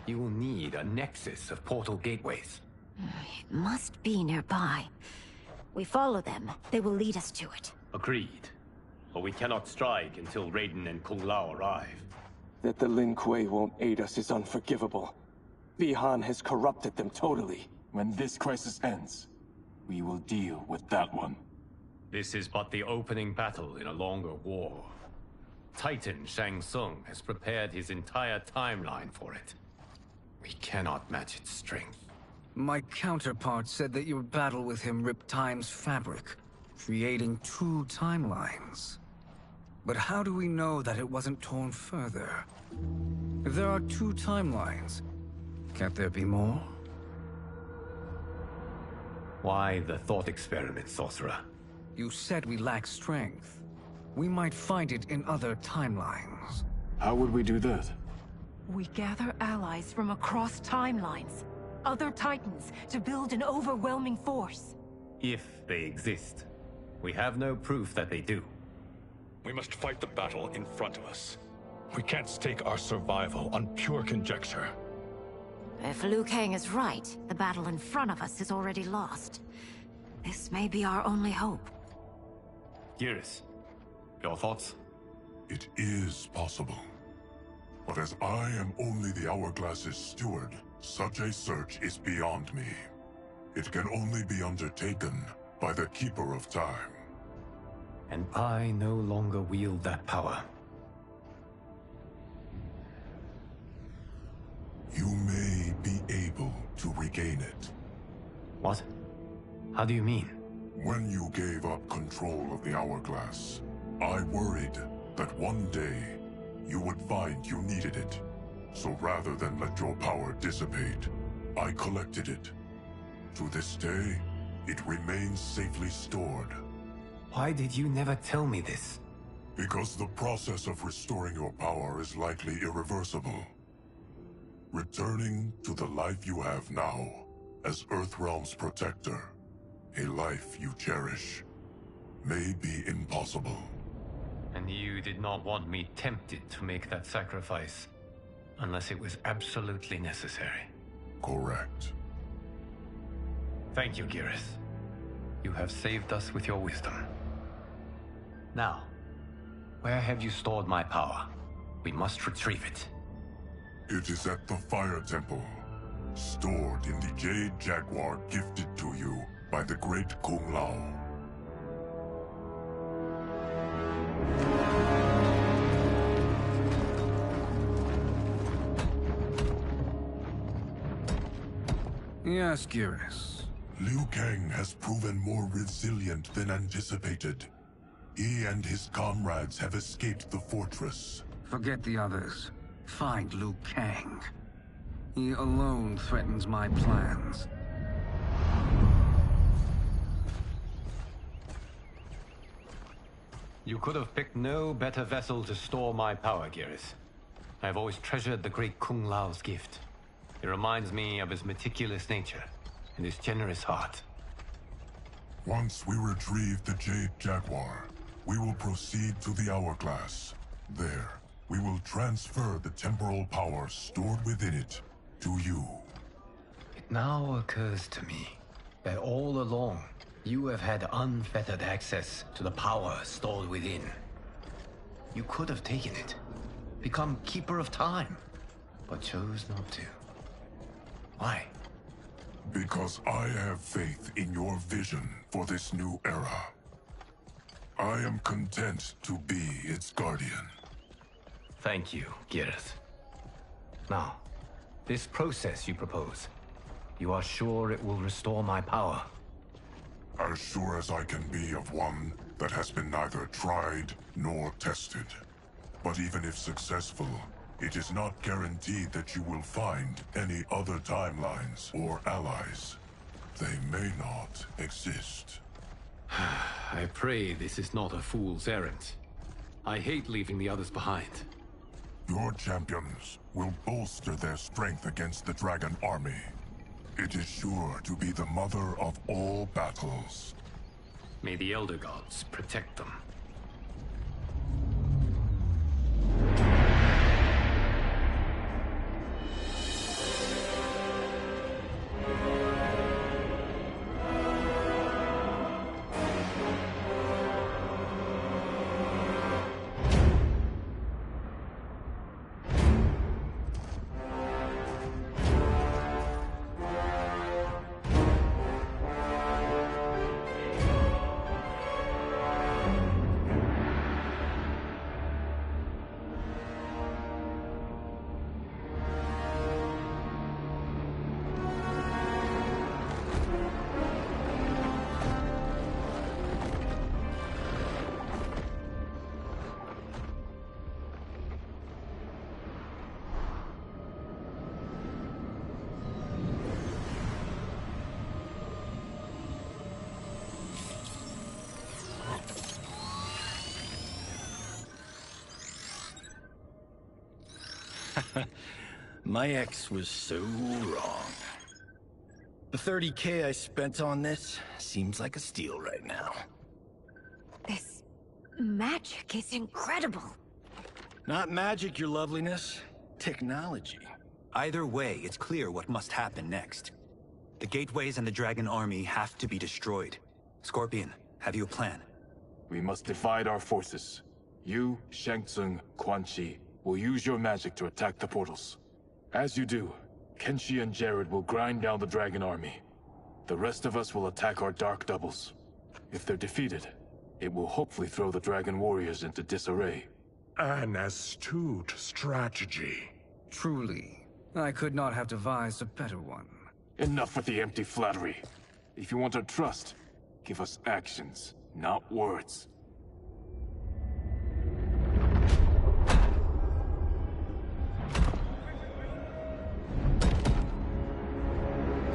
[SPEAKER 2] You will need a nexus of portal gateways.
[SPEAKER 11] It must be nearby. We follow them. They will lead us to it.
[SPEAKER 2] Agreed. But we cannot strike until Raiden and Kung Lao arrive.
[SPEAKER 12] That the Lin Kuei won't aid us is unforgivable. Bi-Han has corrupted them totally. When this crisis ends, we will deal with that one.
[SPEAKER 2] This is but the opening battle in a longer war. Titan Shang Tsung has prepared his entire timeline for it. We cannot match its strength.
[SPEAKER 9] My counterpart said that your battle with him ripped time's fabric, creating 2 timelines. But how do we know that it wasn't torn further? If there are 2 timelines, can't there be more?
[SPEAKER 2] Why the thought experiment, Sorcerer?
[SPEAKER 9] You said we lack strength. We might find it in other timelines.
[SPEAKER 12] How would we do that?
[SPEAKER 13] We gather allies from across timelines, other titans, to build an overwhelming force.
[SPEAKER 2] If they exist. We have no proof that they do.
[SPEAKER 14] We must fight the battle in front of us. We can't stake our survival on pure conjecture.
[SPEAKER 11] If Liu Kang is right, the battle in front of us is already lost. This may be our only hope.
[SPEAKER 2] Geras, your thoughts?
[SPEAKER 3] It is possible. But as I am only the Hourglass's steward, such a search is beyond me. It can only be undertaken by the Keeper of Time.
[SPEAKER 2] And I no longer wield that power.
[SPEAKER 3] You may be able to regain it.
[SPEAKER 2] What? How do you mean?
[SPEAKER 3] When you gave up control of the Hourglass, I worried that one day you would find you needed it. So rather than let your power dissipate, I collected it. To this day, it remains safely stored.
[SPEAKER 2] Why did you never tell me this?
[SPEAKER 3] Because the process of restoring your power is likely irreversible. Returning to the life you have now, as Earthrealm's protector, a life you cherish, may be impossible.
[SPEAKER 2] And you did not want me tempted to make that sacrifice, unless it was absolutely necessary.
[SPEAKER 3] Correct.
[SPEAKER 2] Thank you, Geras. You have saved us with your wisdom. Now, where have you stored my power? We must retrieve it.
[SPEAKER 3] It is at the Fire Temple, stored in the Jade Jaguar gifted to you by the great Kung Lao.
[SPEAKER 9] Yes, Geras.
[SPEAKER 3] Liu Kang has proven more resilient than anticipated. He and his comrades have escaped the fortress.
[SPEAKER 9] Forget the others. Find Liu Kang. He alone threatens my plans.
[SPEAKER 2] You could have picked no better vessel to store my power, Geras. I have always treasured the great Kung Lao's gift. It reminds me of his meticulous nature and his generous heart.
[SPEAKER 3] Once we retrieve the Jade Jaguar, we will proceed to the Hourglass. There, we will transfer the temporal power stored within it to you.
[SPEAKER 2] It now occurs to me that all along, you have had unfettered access to the power stored within. You could have taken it, become Keeper of Time, but chose not to. Why?
[SPEAKER 3] Because I have faith in your vision for this new era. I am content to be its guardian.
[SPEAKER 2] Thank you, Geras. Now, this process you propose, you are sure it will restore my power?
[SPEAKER 3] As sure as I can be of one that has been neither tried nor tested. But even if successful, it is not guaranteed that you will find any other timelines or allies. They may not exist.
[SPEAKER 2] I pray this is not a fool's errand. I hate leaving the others behind.
[SPEAKER 3] Your champions will bolster their strength against the Dragon Army. It is sure to be the mother of all battles.
[SPEAKER 2] May the Elder Gods protect them.
[SPEAKER 15] My ex was so wrong. The 30K I spent on this seems like a steal right now.
[SPEAKER 11] This magic is incredible.
[SPEAKER 15] Not magic, your loveliness. Technology.
[SPEAKER 8] Either way, it's clear what must happen next. The gateways and the Dragon Army have to be destroyed. Scorpion, have you a plan?
[SPEAKER 1] We must divide our forces. You, Shang Tsung, Quan Chi, will use your magic to attack the portals. As you do, Kenshi and Jared will grind down the Dragon Army. The rest of us will attack our Dark Doubles. If they're defeated, it will hopefully throw the Dragon Warriors into disarray.
[SPEAKER 10] An astute strategy.
[SPEAKER 9] Truly, I could not have devised a better one.
[SPEAKER 1] Enough with the empty flattery. If you want our trust, give us actions, not words.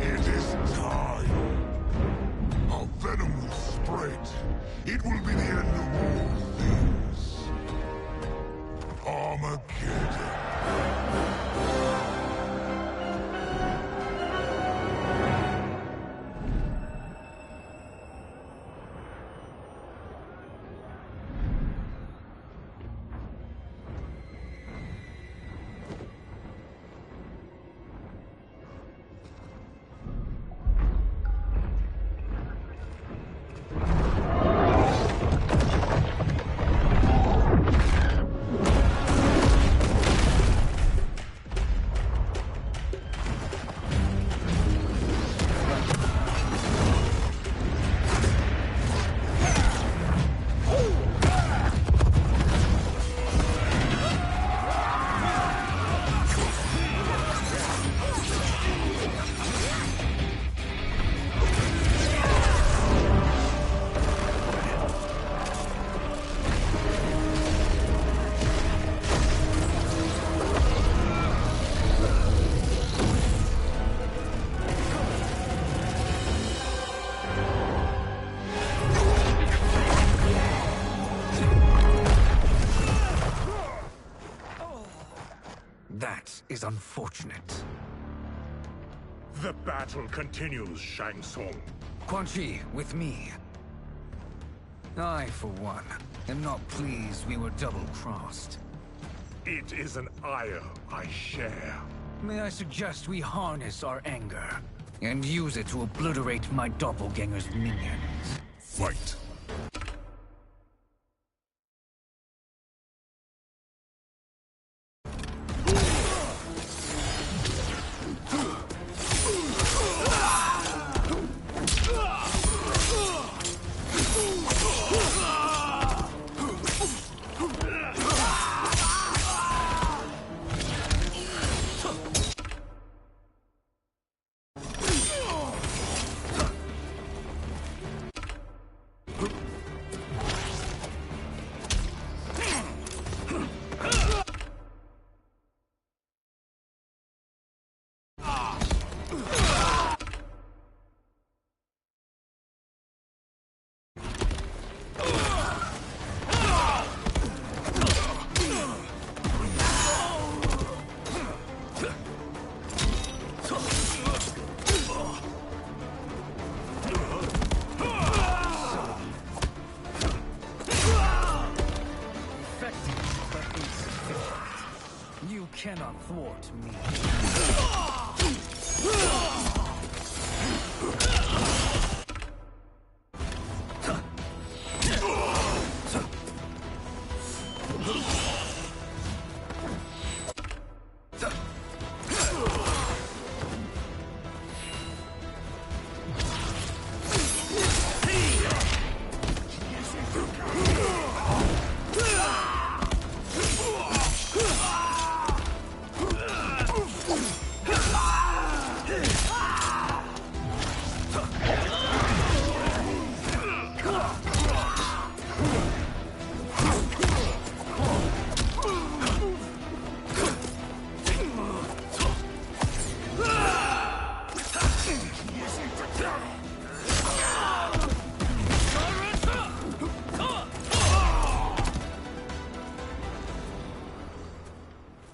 [SPEAKER 3] It is time. Our venom will spread. It will be the end of all things. Armageddon.
[SPEAKER 9] That is unfortunate.
[SPEAKER 10] The battle continues, Shang Tsung.
[SPEAKER 9] Quan Chi, with me. I, for one, am not pleased we were double-crossed.
[SPEAKER 10] It is an ire I share.
[SPEAKER 9] May I suggest we harness our anger and use it to obliterate my doppelganger's minions?
[SPEAKER 3] Fight.
[SPEAKER 9] You cannot thwart me.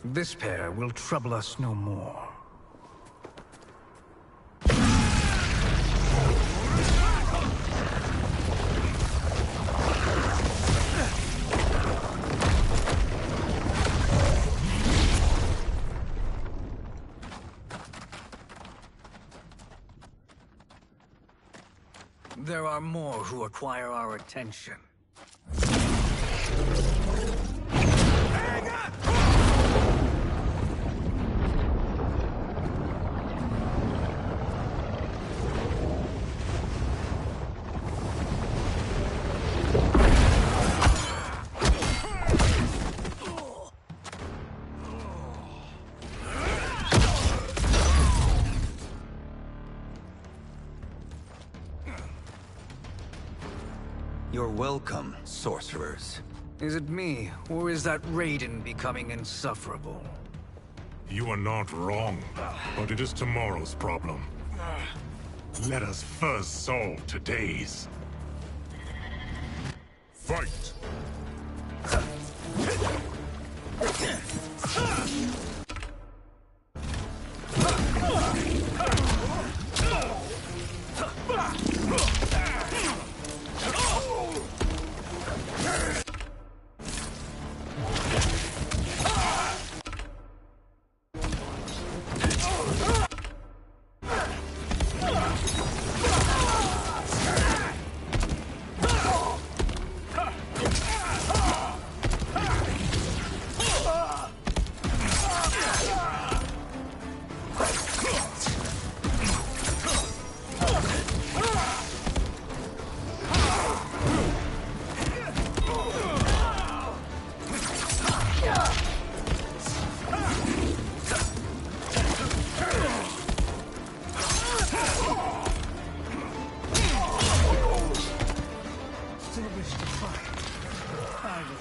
[SPEAKER 9] This pair will trouble us no more. There are more who acquire our attention.
[SPEAKER 15] You're welcome, sorcerers.
[SPEAKER 9] Is it me, or is that Raiden becoming insufferable?
[SPEAKER 10] You are not wrong, but it is tomorrow's problem. Let us first solve today's. Fight!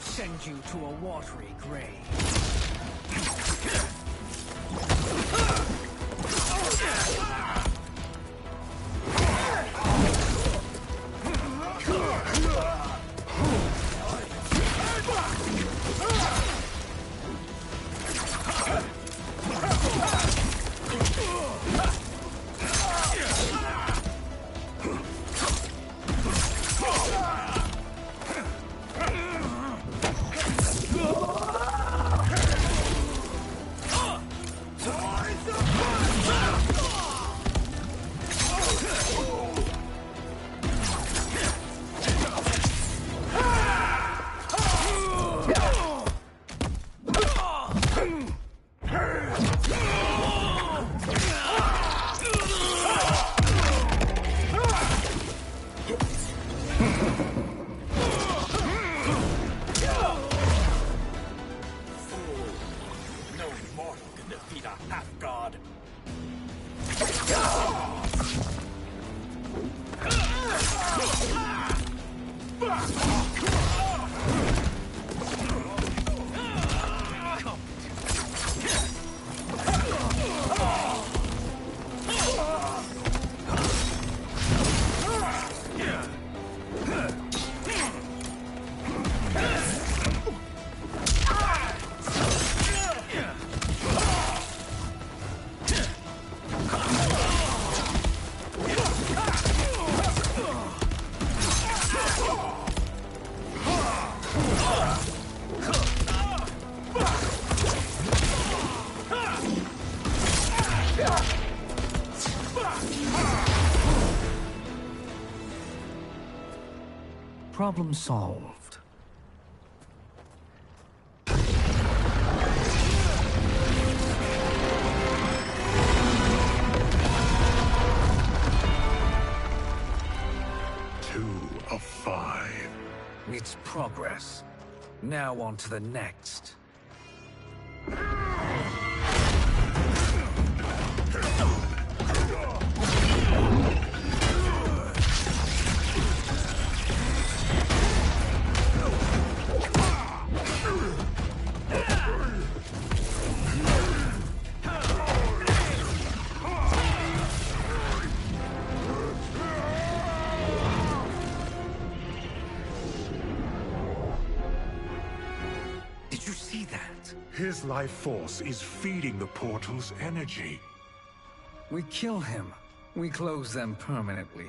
[SPEAKER 9] Send you to a watery grave.
[SPEAKER 16] mortal can defeat a half-god.
[SPEAKER 9] Problem solved.
[SPEAKER 10] Two of 5.
[SPEAKER 9] It's progress. Now on to the next. Did you see that?
[SPEAKER 10] His life force is feeding the portal's energy.
[SPEAKER 9] We kill him. We close them permanently.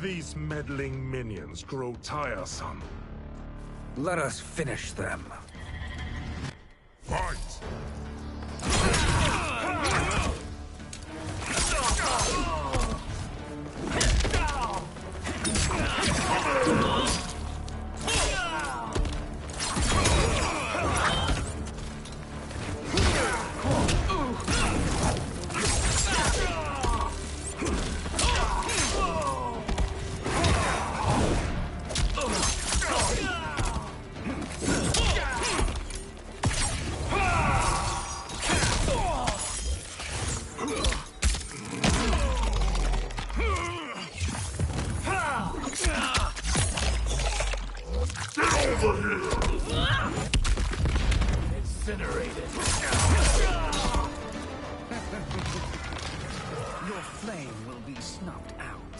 [SPEAKER 10] These meddling minions grow tiresome.
[SPEAKER 9] Let us finish them.
[SPEAKER 3] Fight!
[SPEAKER 16] Incinerated.
[SPEAKER 9] Your flame will be snuffed out.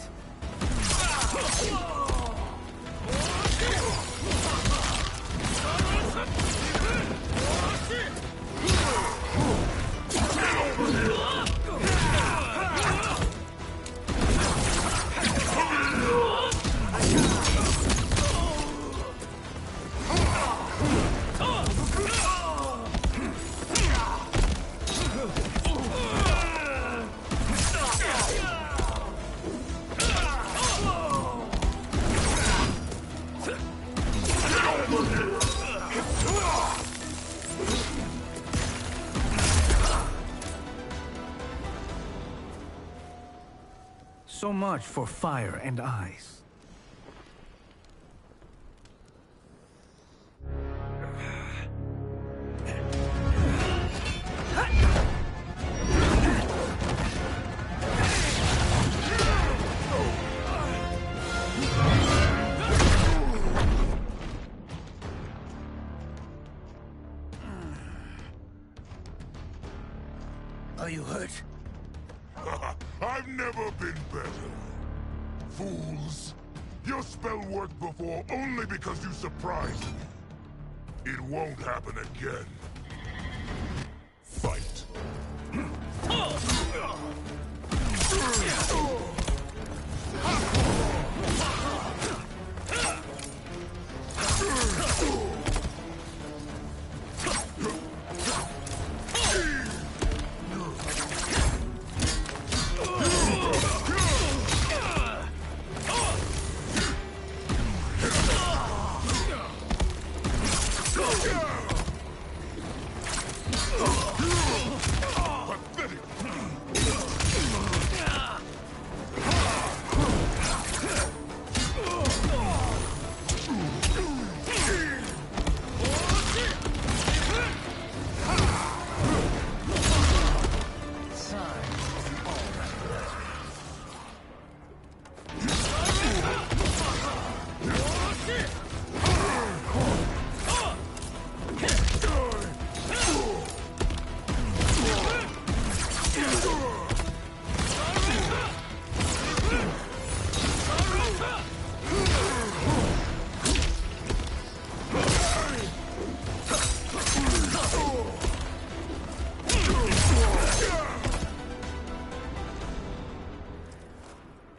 [SPEAKER 9] So much for fire and ice.
[SPEAKER 16] Are you hurt?
[SPEAKER 3] I've never been better. Fools! Your spell worked before only because you surprised me. It won't happen again. Fight.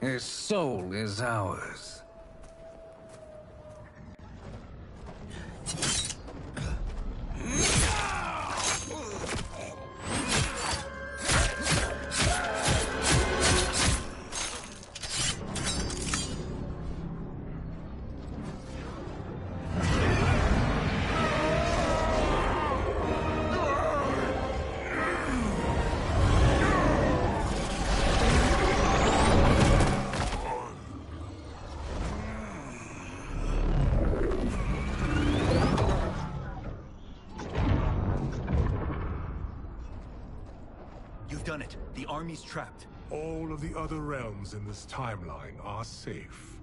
[SPEAKER 9] His soul is ours.
[SPEAKER 17] You've done it. The army's trapped.
[SPEAKER 10] All of the other realms in this timeline are safe.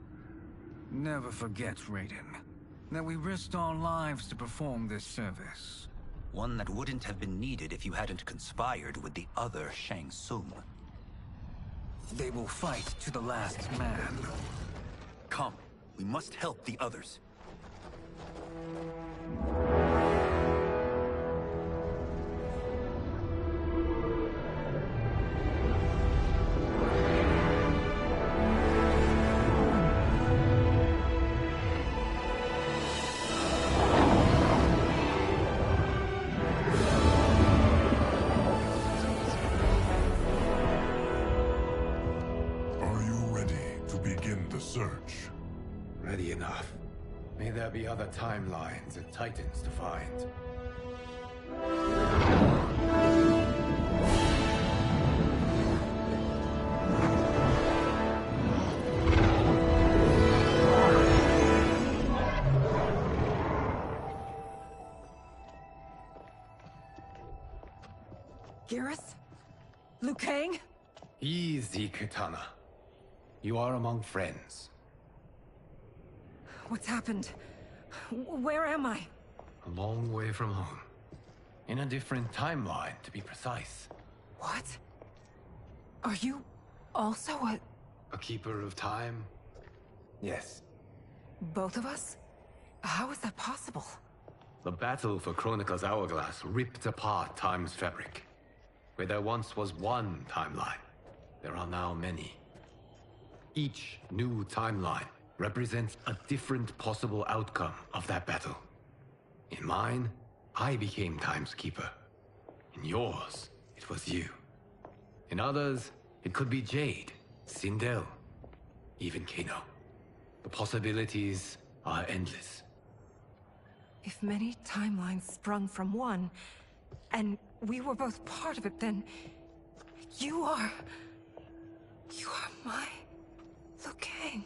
[SPEAKER 9] Never forget, Raiden, that we risked our lives to perform this service.
[SPEAKER 17] One that wouldn't have been needed if you hadn't conspired with the other Shang Tsung.
[SPEAKER 9] They will fight to the last man.
[SPEAKER 17] Come, we must help the others.
[SPEAKER 3] Search.
[SPEAKER 2] Ready enough. May there be other timelines and titans to find.
[SPEAKER 13] Garrus? Liu Kang?
[SPEAKER 2] Easy, Kitana. You are among friends.
[SPEAKER 13] What's happened? Where am I?
[SPEAKER 2] A long way from home. In a different timeline, to be precise.
[SPEAKER 13] What? Are you also
[SPEAKER 2] a keeper of time? Yes.
[SPEAKER 13] both of us? How is that possible?
[SPEAKER 2] The battle for Chronica's hourglass ripped apart time's fabric. Where there once was one timeline, there are now many. Each new timeline represents a different possible outcome of that battle. In mine, I became Time's Keeper. In yours, it was you. In others, it could be Jade, Sindel, even Kano. The possibilities are endless.
[SPEAKER 13] If many timelines sprung from one, and we were both part of it, then you are my Liu Kang.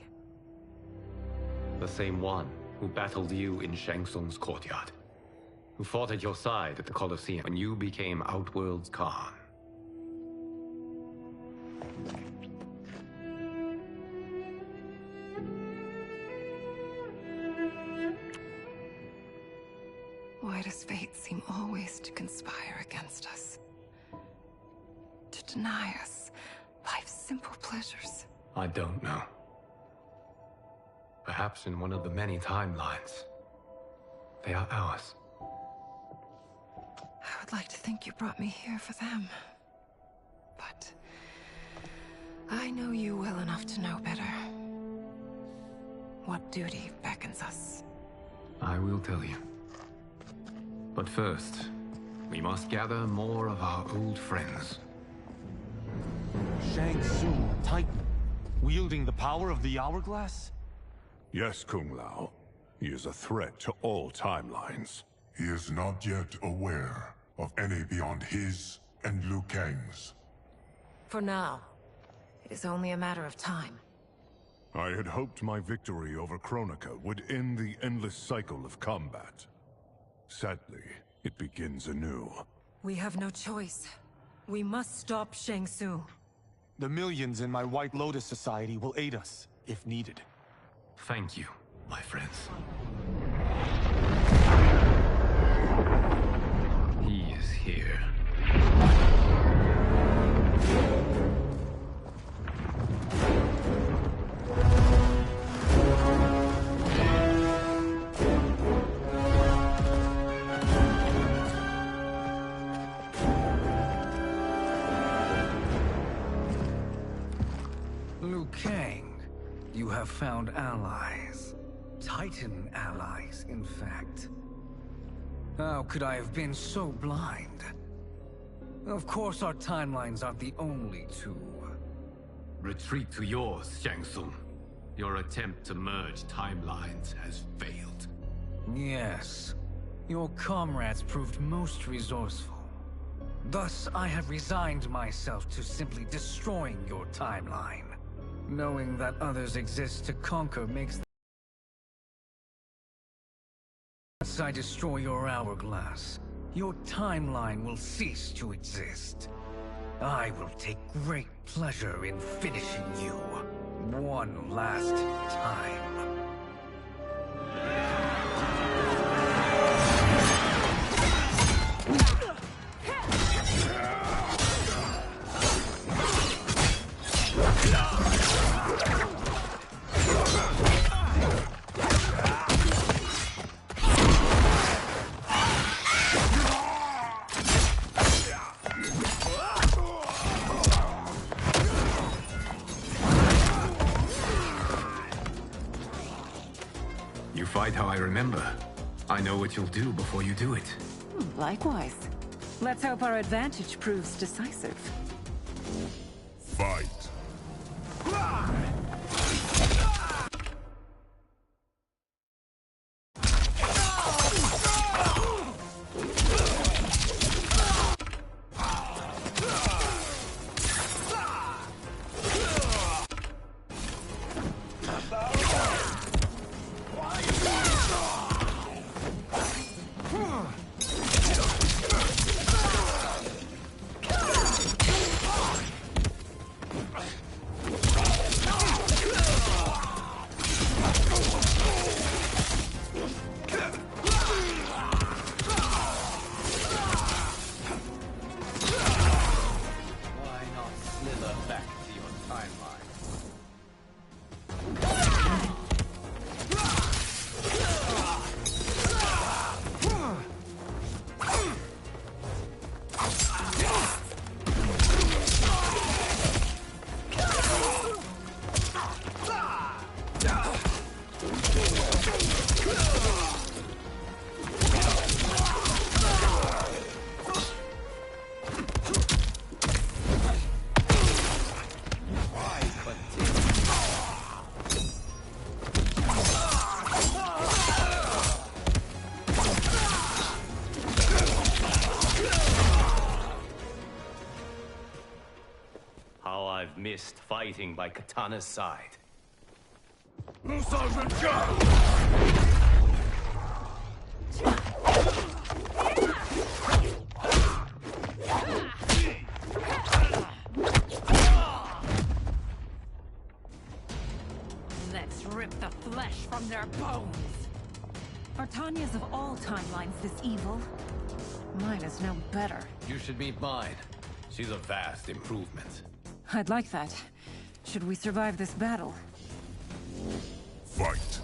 [SPEAKER 2] The same one who battled you in Shang Tsung's courtyard. Who fought at your side at the Colosseum when you became Outworld's Khan.
[SPEAKER 13] Why does fate seem always to conspire against us? To deny us life's simple pleasures?
[SPEAKER 2] I don't know. Perhaps in one of the many timelines, they are ours.
[SPEAKER 13] I would like to think you brought me here for them. But I know you well enough to know better. What duty beckons us?
[SPEAKER 2] I will tell you. But first, we must gather more of our old friends.
[SPEAKER 18] Shang Tsung, Titan, wielding the power of the hourglass?
[SPEAKER 3] Yes, Kung Lao. He is a threat to all timelines. He is not yet aware of any beyond his and Liu Kang's.
[SPEAKER 11] For now, it is only a matter of time.
[SPEAKER 3] I had hoped my victory over Chronica would end the endless cycle of combat. Sadly, it begins anew.
[SPEAKER 13] We have no choice. We must stop Shang Tsung.
[SPEAKER 18] The millions in my White Lotus Society will aid us, if needed.
[SPEAKER 2] Thank you, my friends. He is here.
[SPEAKER 9] Liu Kang, you have found allies. Titan allies, in fact. How could I have been so blind? Of course our timelines aren't the only two.
[SPEAKER 2] Retreat to yours, Shang Tsung. Your attempt to merge timelines has failed.
[SPEAKER 9] Yes. Your comrades proved most resourceful. Thus, I have resigned myself to simply destroying your timeline. Knowing that others exist to conquer makes once I destroy your hourglass, your timeline will cease to exist. I will take great pleasure in finishing you one last time.
[SPEAKER 2] You fight how I remember. I know what you'll do before you do it.
[SPEAKER 19] Likewise. Let's hope our advantage proves decisive.
[SPEAKER 3] Fight.
[SPEAKER 20] Missed fighting by Katana's side.
[SPEAKER 11] Let's rip the flesh from their bones. Are Tanya's of all timelines this evil? Mine is no better.
[SPEAKER 2] You should meet mine. She's a vast improvement.
[SPEAKER 19] I'd like that. Should we survive this battle?
[SPEAKER 3] Fight.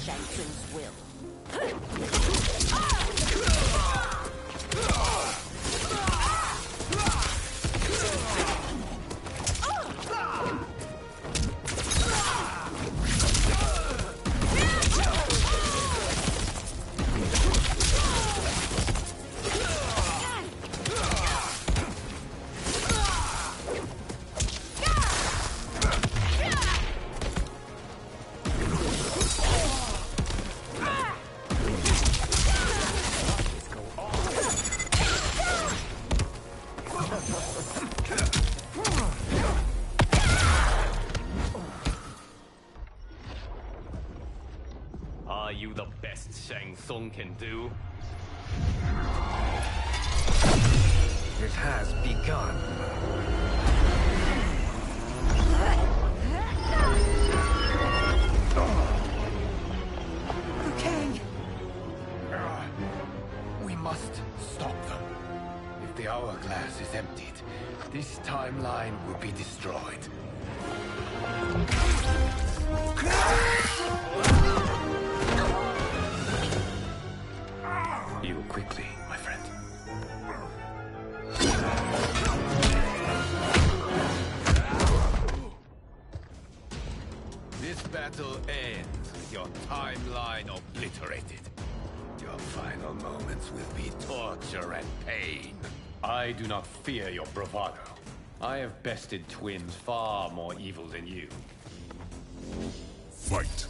[SPEAKER 4] Shang Tsung's will.
[SPEAKER 20] Are you the best Shang Tsung can do?
[SPEAKER 9] It has begun.
[SPEAKER 19] Liu Kang!
[SPEAKER 2] We must stop them. If the hourglass is emptied, this timeline will be destroyed. Heal quickly, my friend. This battle ends with your timeline obliterated. Your final moments will be torture and pain.
[SPEAKER 20] I do not fear your bravado. I have bested twins far more evil than you.
[SPEAKER 3] Fight!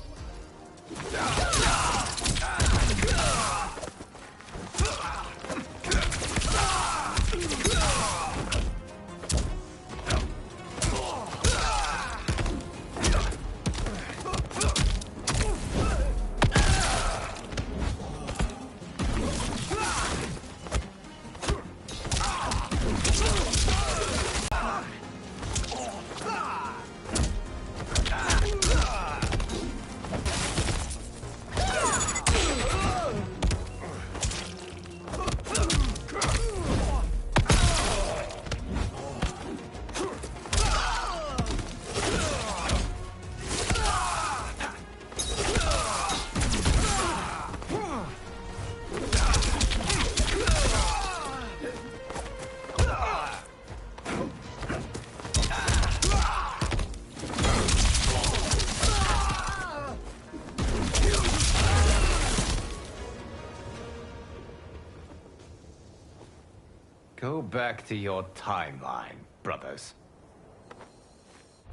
[SPEAKER 20] Go back to your timeline, brothers.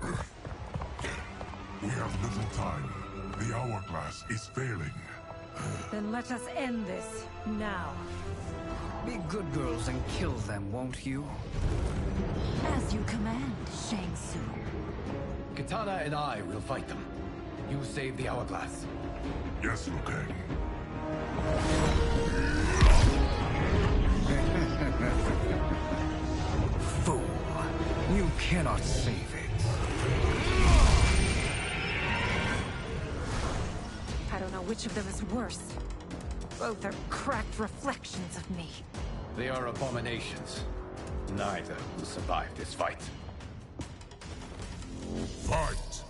[SPEAKER 3] We have little time. The hourglass is failing.
[SPEAKER 19] Then let us end this, now.
[SPEAKER 9] Be good girls and kill them, won't you?
[SPEAKER 11] As you command, Shang Tsung.
[SPEAKER 2] Katana and I will fight them. You save the hourglass.
[SPEAKER 3] Yes, Liu Kang.
[SPEAKER 9] Fool. You cannot save it.
[SPEAKER 19] I don't know which of them is worse. Both are cracked reflections of me.
[SPEAKER 2] They are abominations. Neither will survive this fight.
[SPEAKER 3] Fight!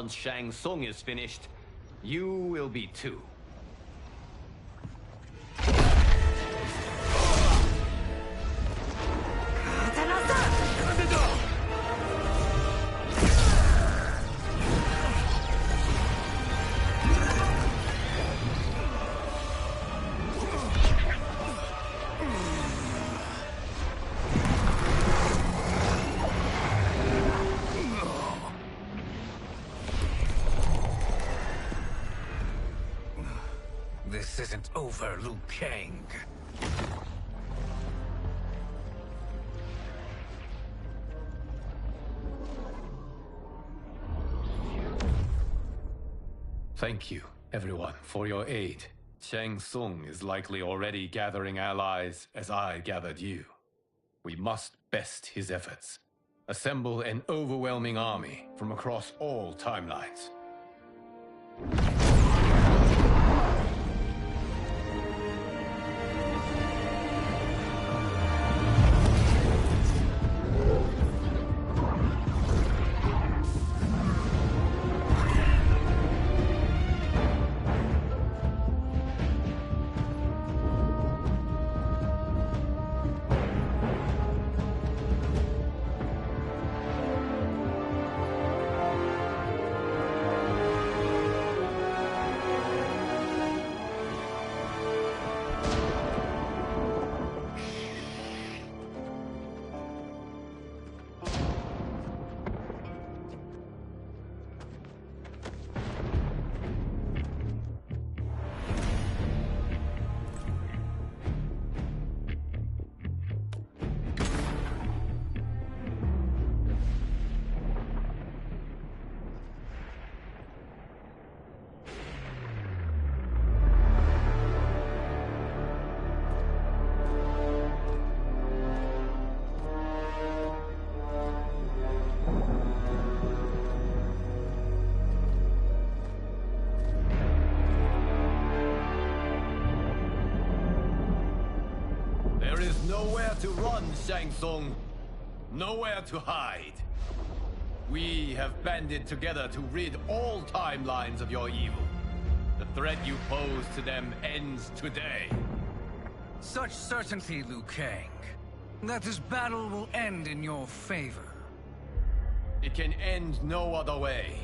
[SPEAKER 20] once Shang Tsung is finished, you will be too.
[SPEAKER 9] This isn't over, Liu Kang.
[SPEAKER 2] Thank you, everyone, for your aid. Shang Tsung is likely already gathering allies as I gathered you. We must best his efforts. Assemble an overwhelming army from across all timelines. There is nowhere to run, Shang Tsung. Nowhere to hide. We have banded together to rid all timelines of your evil. The threat you pose to them ends today.
[SPEAKER 9] Such certainty, Liu Kang, that this battle will end in your favor.
[SPEAKER 2] It can end no other way.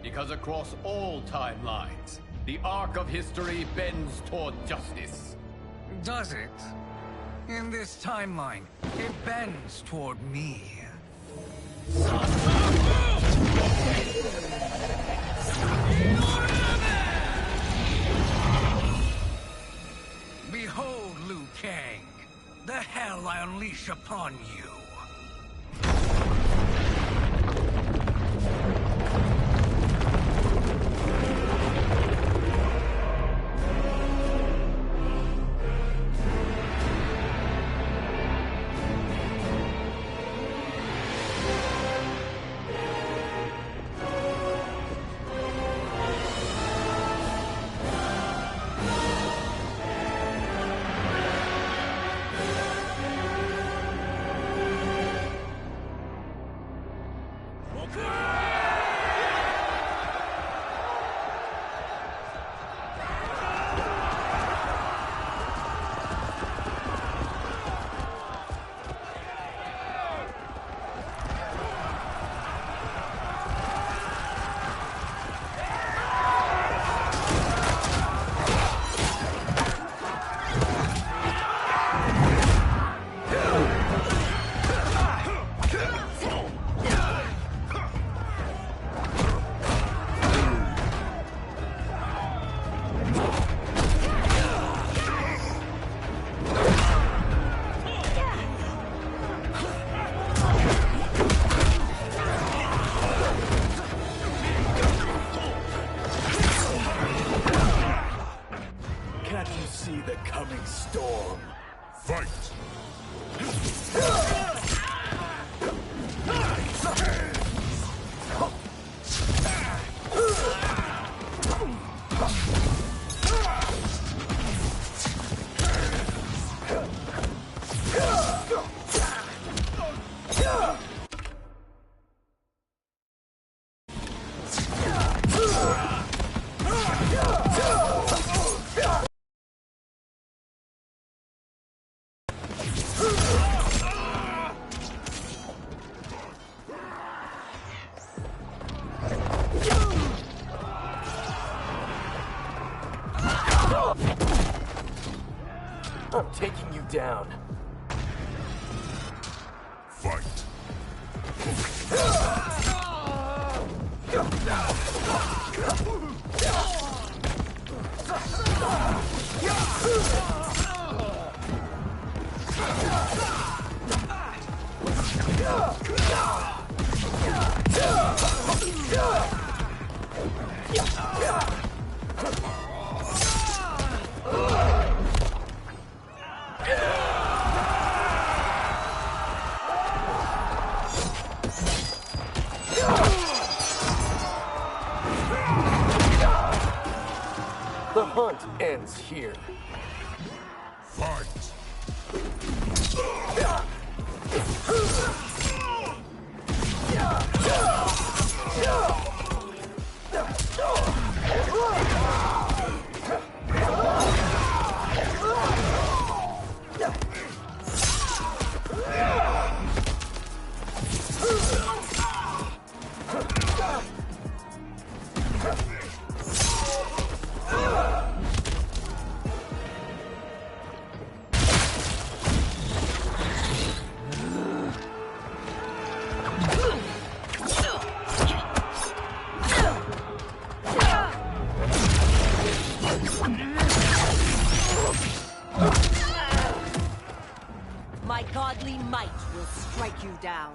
[SPEAKER 2] Because across all timelines, the arc of history bends toward justice.
[SPEAKER 9] Does it? In this timeline, it bends toward me. Behold, Liu Kang, the hell I unleash upon you.
[SPEAKER 16] Storm.
[SPEAKER 3] Fight!
[SPEAKER 12] I'm taking you down.
[SPEAKER 3] Fight.
[SPEAKER 12] The hunt ends here.
[SPEAKER 3] Fight!
[SPEAKER 4] My godly might will strike you down.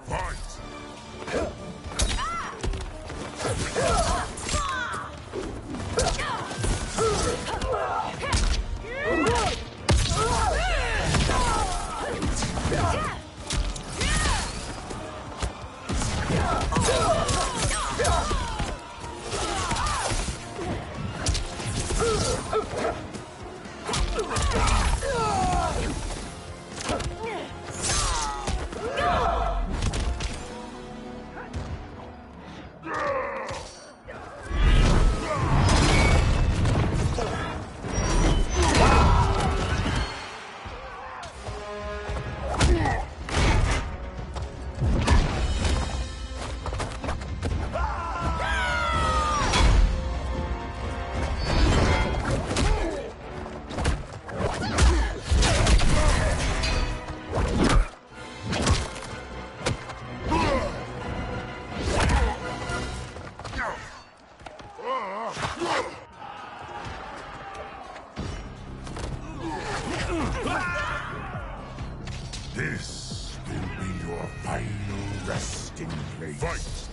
[SPEAKER 4] This will be your final resting place. Fight!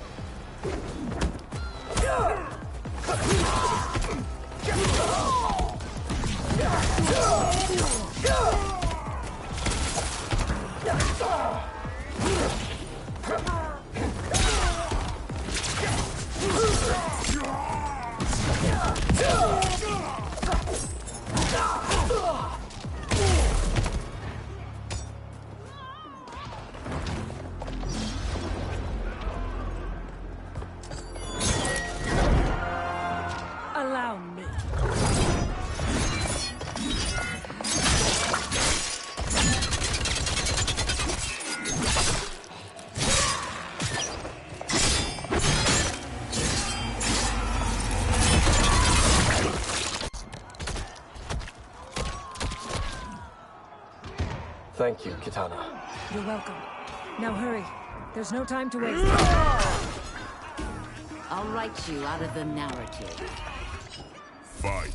[SPEAKER 19] Allow me.
[SPEAKER 12] Thank you, Kitana.
[SPEAKER 19] You're welcome. Now hurry. There's no time to waste.
[SPEAKER 4] I'll write you out of the narrative.
[SPEAKER 3] Fight!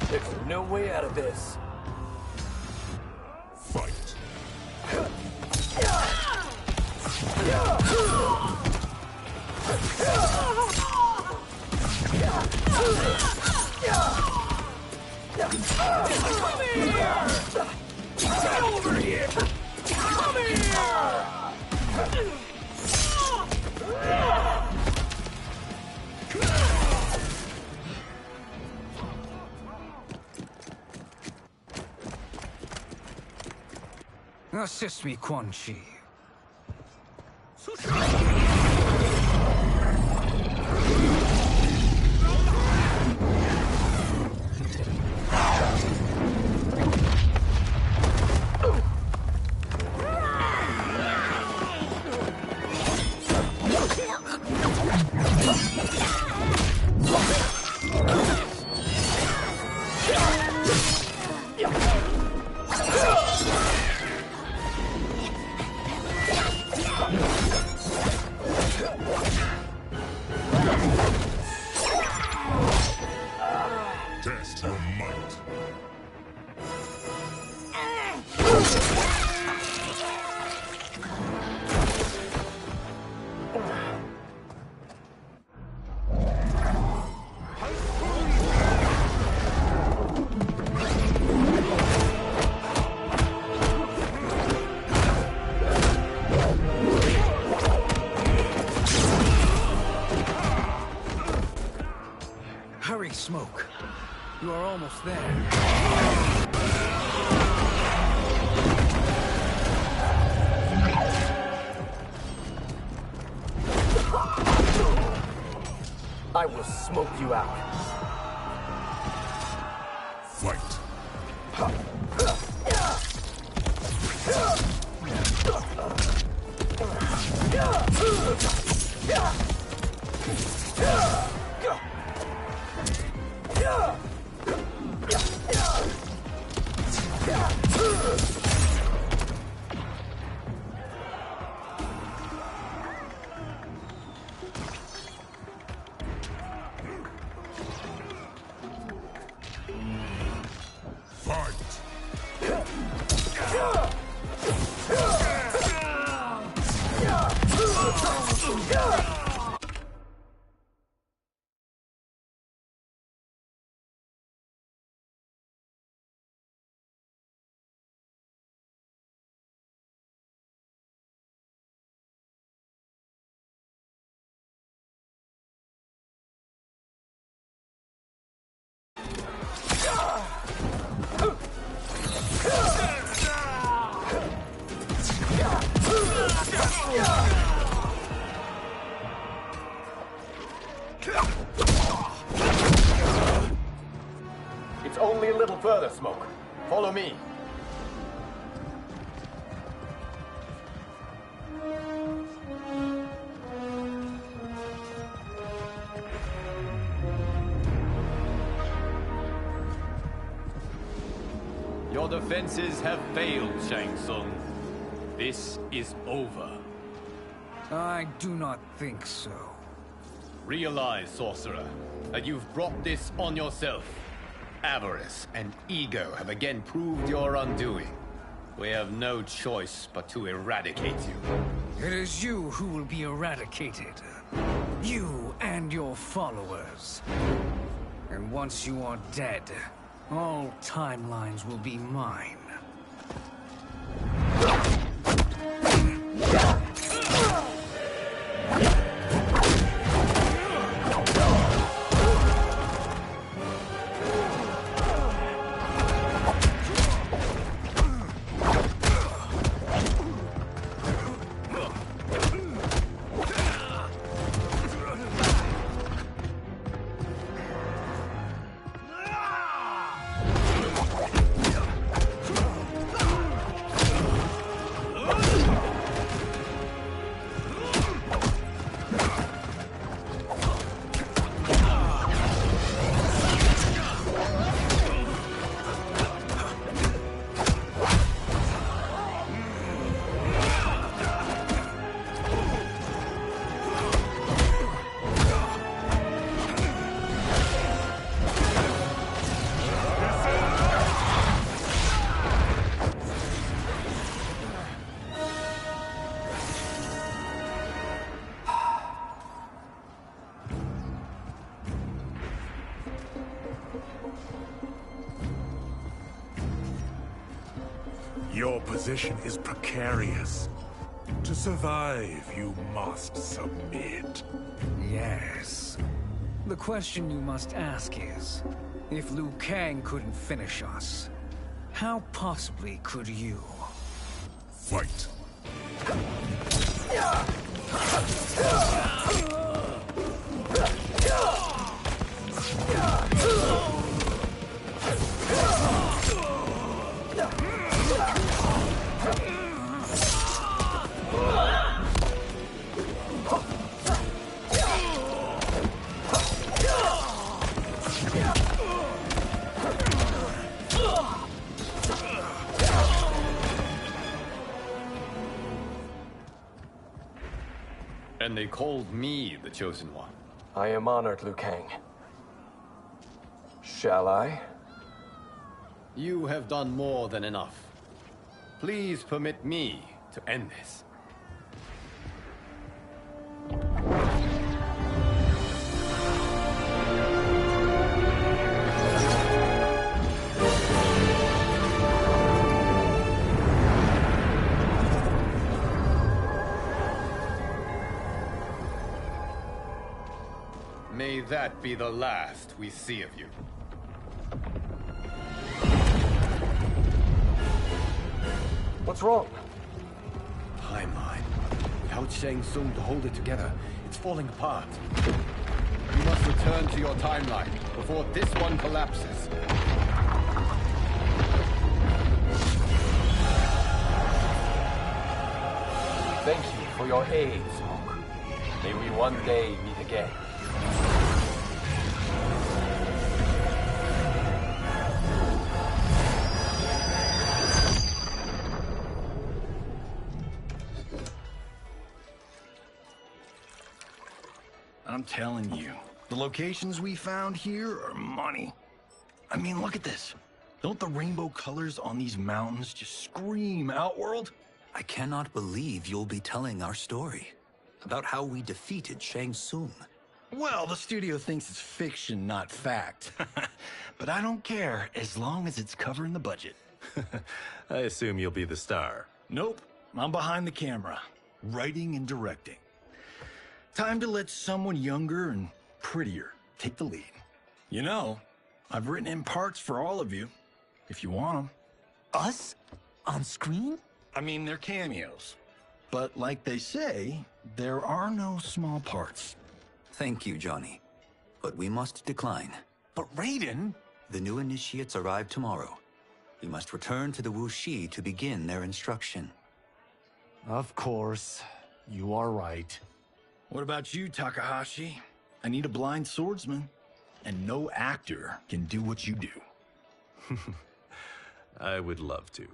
[SPEAKER 12] There's no way out of this.
[SPEAKER 3] Fight!
[SPEAKER 16] Get over here! Come here!
[SPEAKER 9] Assist me, Quan Chi.
[SPEAKER 3] Test your might.
[SPEAKER 9] Hurry, Smoke. You are almost there.
[SPEAKER 12] I will smoke you out.
[SPEAKER 3] Fight.
[SPEAKER 20] It's only a little further, Smoke. Follow me. Your defenses have failed, Shang Tsung. This is over.
[SPEAKER 9] I do not think so.
[SPEAKER 20] Realize, Sorcerer, that you've brought this on yourself. Avarice and ego have again proved your undoing. We have no choice but to eradicate you.
[SPEAKER 9] It is you who will be eradicated. You and your followers. And once you are dead, all timelines will be mine.
[SPEAKER 10] Your position is precarious. To survive, you must submit.
[SPEAKER 9] Yes. The question you must ask is, if Liu Kang couldn't finish us, how possibly could you?
[SPEAKER 10] Fight.
[SPEAKER 20] And they called me the Chosen One.
[SPEAKER 12] I am honored, Liu Kang. Shall I?
[SPEAKER 20] You have done more than enough. Please permit me to end this. May that be the last we see of you.
[SPEAKER 12] What's wrong?
[SPEAKER 2] Timeline. Without Shang Tsung to hold it together, it's falling apart.
[SPEAKER 20] You must return to your timeline before this one collapses.
[SPEAKER 12] Thank you for your aid, Smoke. May we one day meet again.
[SPEAKER 15] I'm telling you, the locations we found here are money. I mean, look at this. Don't the rainbow colors on these mountains just scream Outworld?
[SPEAKER 17] I cannot believe you'll be telling our story about how we defeated Shang Tsung.
[SPEAKER 15] Well, the studio thinks it's fiction, not fact. But I don't care, as long as it's covering the budget.
[SPEAKER 21] I assume you'll be the star.
[SPEAKER 15] Nope, I'm behind the camera, writing and directing. Time to let someone younger and prettier take the lead. You know, I've written in parts for all of you, if you want them.
[SPEAKER 18] Us? On screen?
[SPEAKER 15] I mean, they're cameos. But like they say, there are no small parts.
[SPEAKER 17] Thank you, Johnny. But we must decline.
[SPEAKER 18] But Raiden?
[SPEAKER 17] The new initiates arrive tomorrow. We must return to the Wuxi to begin their instruction.
[SPEAKER 18] Of course. You are right.
[SPEAKER 15] What about you, Takahashi? I need a blind swordsman, and no actor can do what you do.
[SPEAKER 21] I would love to.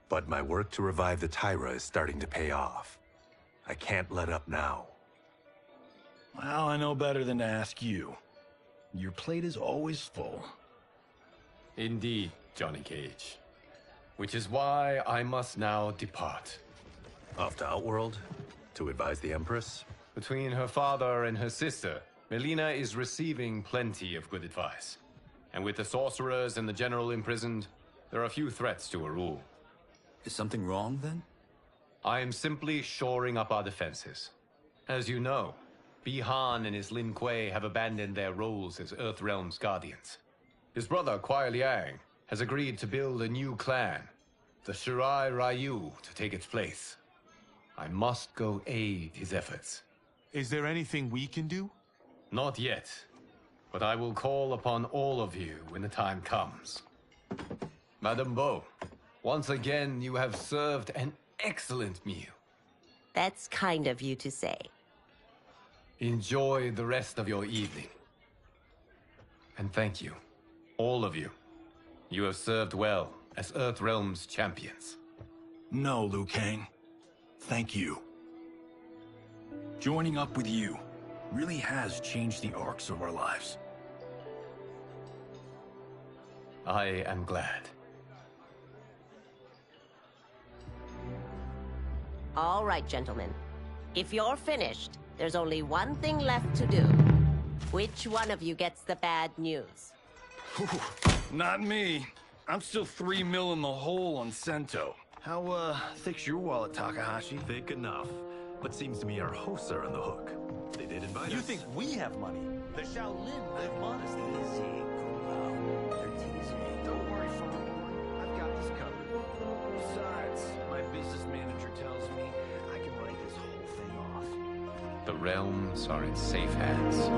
[SPEAKER 21] But my work to revive the Tyra is starting to pay off. I can't let up now.
[SPEAKER 15] Well, I know better than to ask you. Your plate is always full.
[SPEAKER 20] Indeed, Johnny Cage. Which is why I must now depart.
[SPEAKER 21] Off to Outworld? To advise the Empress?
[SPEAKER 20] Between her father and her sister, Melina is receiving plenty of good advice. And with the sorcerers and the general imprisoned, there are few threats to her rule.
[SPEAKER 17] Is something wrong, then?
[SPEAKER 20] I am simply shoring up our defenses. As you know, Bi-Han and his Lin Kuei have abandoned their roles as Earthrealm's guardians. His brother, Kuai Liang, has agreed to build a new clan, the Shirai Ryu, to take its place. I must go aid his efforts.
[SPEAKER 18] Is there anything we can do?
[SPEAKER 20] Not yet, but I will call upon all of you when the time comes. Madame Bo, once again you have served an excellent meal.
[SPEAKER 4] That's kind of you to say.
[SPEAKER 20] Enjoy the rest of your evening. And thank you, all of you. You have served well as Earthrealm's champions.
[SPEAKER 15] No, Liu Kang. Thank you. Joining up with you really has changed the arcs of our lives.
[SPEAKER 20] I am glad.
[SPEAKER 4] All right, gentlemen. If you're finished, there's only one thing left to do. Which one of you gets the bad news?
[SPEAKER 15] Not me. I'm still 3 mil in the hole on Sento. How, thick's your wallet, Takahashi?
[SPEAKER 21] Thick enough. But seems to me our hosts are on the hook. They did invite us.
[SPEAKER 15] You think we have money? The Shaolin live modestly.
[SPEAKER 5] Easy, Cumbat. They're teasing.
[SPEAKER 15] Don't worry, farm boy. I've got this covered. Besides, my business manager tells me I can write this whole thing off.
[SPEAKER 2] The realms are in safe hands.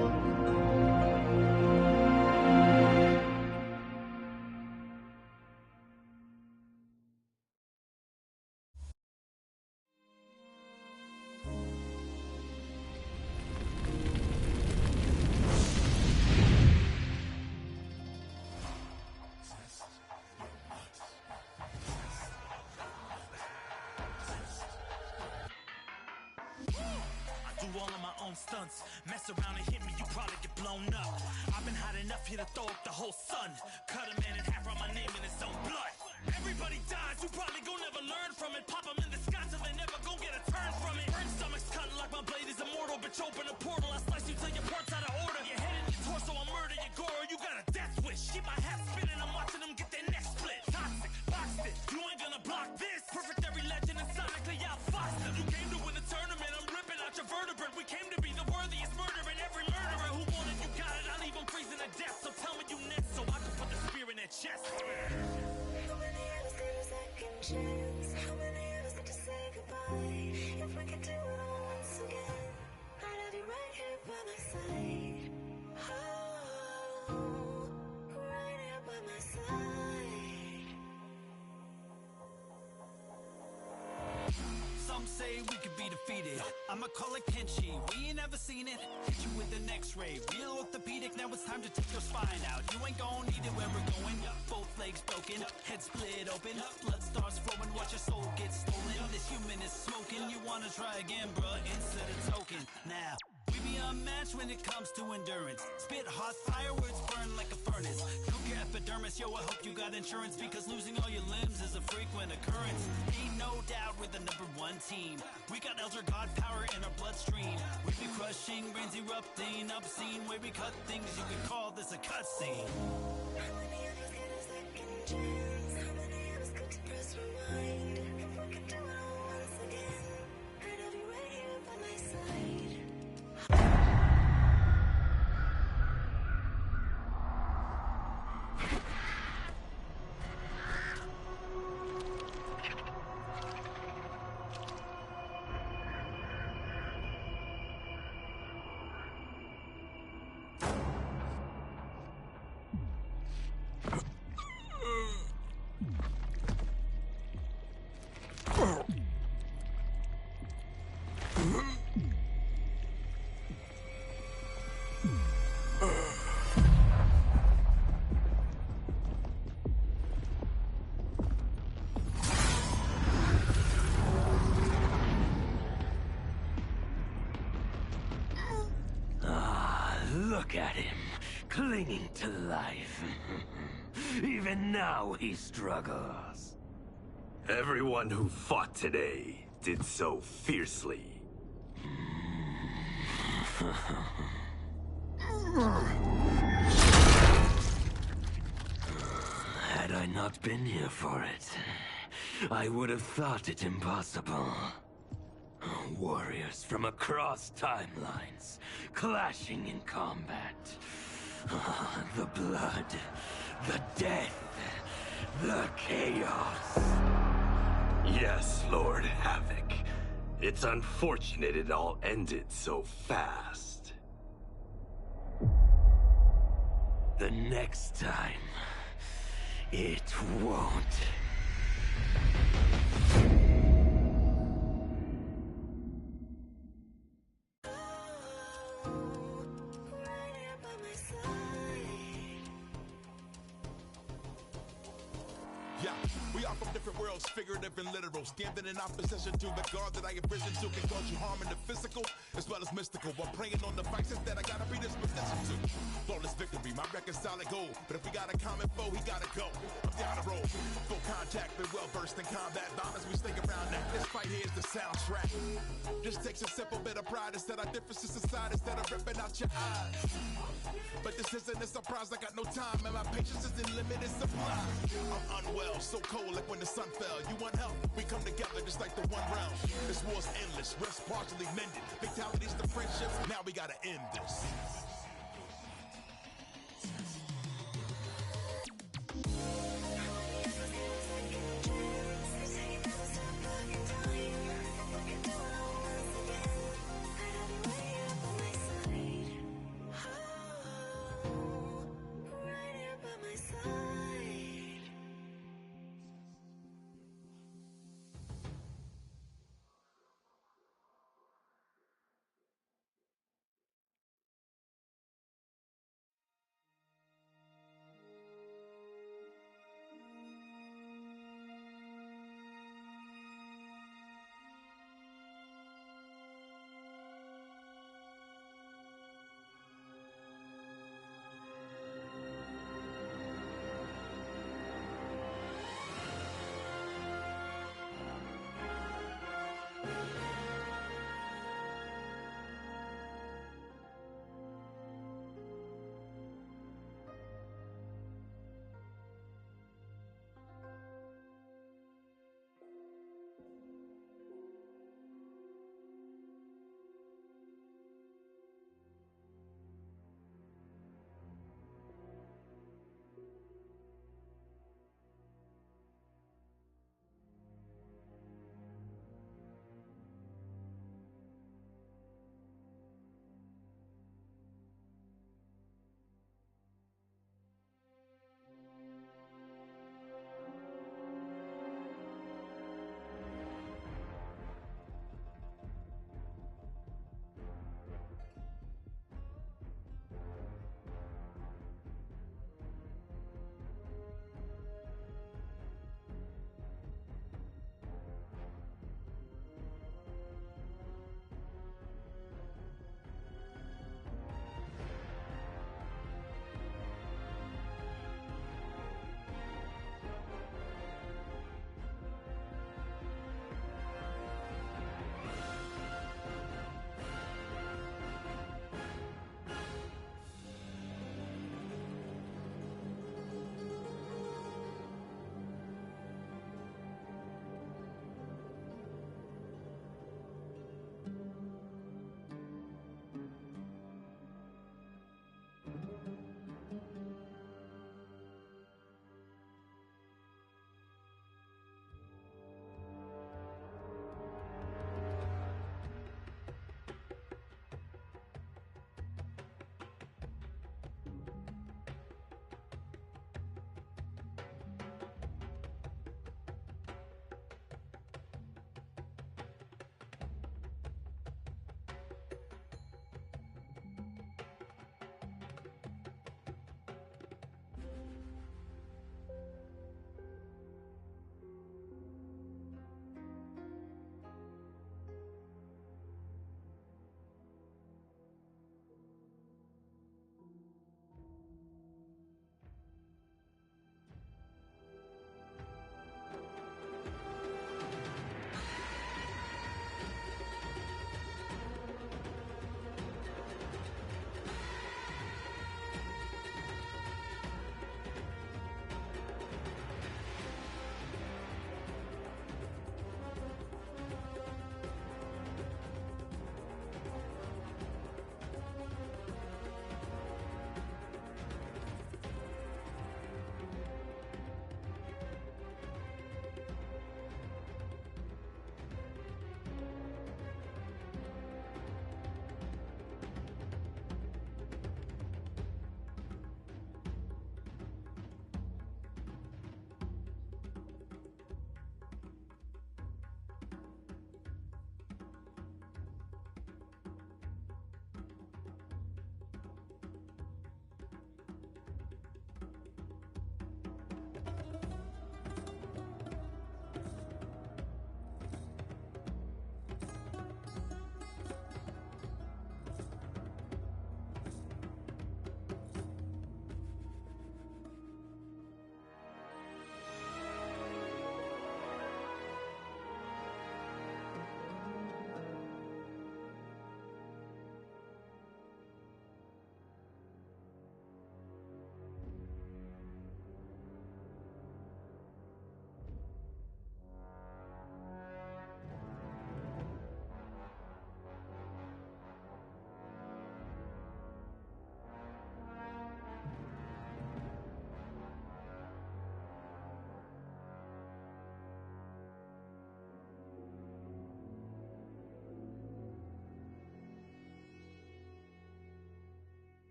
[SPEAKER 7] All of my own stunts. Mess around and hit me, you probably get blown up. I've been hot enough here to throw up the whole sun. Cut a man in half, write my name in his own blood. Everybody dies, you probably gon' never learn from it. Pop them in the sky till they never gon' get a turn from it. Burn stomachs cutting like my blade is immortal. Bitch, open a portal, I slice you till your parts out of order. Your head and your torso, I murder your gore. You got a death wish. Keep my hat spinning, I'm watching them get their necks split. Toxic, boxed it, you ain't gonna block this. Perfect every legend and sonically outfoxed them. You came to win the tournament, I'm ripping out your vertebrae. We came to be the worthiest murderer. Every murderer who wanted you got it. I leave them freezing to death. So tell me you next so I can put the spear in their chest.
[SPEAKER 22] How many of us get a second chance? How many of us get to say goodbye? If we could do it all once again, I'd have you right here by my side. Oh, right here by my side.
[SPEAKER 7] Some say we could be defeated. I'ma call it Kenshi. We ain't ever seen it. Hit you with an X-ray. Real orthopedic. Now it's time to take your spine out. You ain't gon' need it where we're going. Both legs broken, head split open. Blood starts flowing. Watch your soul get stolen. This human is smoking. You wanna try again, bruh? Instead of token. Now we be unmatched when it comes to endurance. Spit hot fireworks, burn like a furnace. Cook your epidermis, yo, I hope you got insurance, because losing all your limbs is a frequent occurrence. Ain't no doubt we're the #1 team. We got Elder God power in our bloodstream. We be crushing, brains erupting, obscene. Way we cut things, you could call this a cutscene.
[SPEAKER 22] How many of us get a second chance? How many of us get to press rewind? If we could do it all once again, I'd have you right here by my side.
[SPEAKER 23] Look at him, clinging to life. Even now he struggles.
[SPEAKER 21] Everyone who fought today did so fiercely.
[SPEAKER 23] Had I not been here for it, I would have thought it impossible. Warriors from across timelines, clashing in combat. The blood, the death, the chaos.
[SPEAKER 21] Yes, Lord Havoc. It's unfortunate it all ended so fast.
[SPEAKER 23] The next time, it won't.
[SPEAKER 24] Yeah, we are from different worlds, figurative and literal. Standing in opposition to the God that I have risen to can cause you harm in the physical as well as mystical. While praying on the vices that I gotta be disposition to. Flawless victory, my record's solid gold. But if we got a common foe, he gotta go. I'm down the road, full contact, been well versed in combat. Bombers, we stick around that. This fight here is the soundtrack. Just takes a simple bit of pride instead of differences aside, instead of ripping out your eyes. But this isn't a surprise, I got no time, and my patience is in limited supply. I'm unwell, so cold like when the sun fell. You want help? We come together just like the one round. This war's endless, rest partially mended. Fatalities to friendships, now we gotta end this.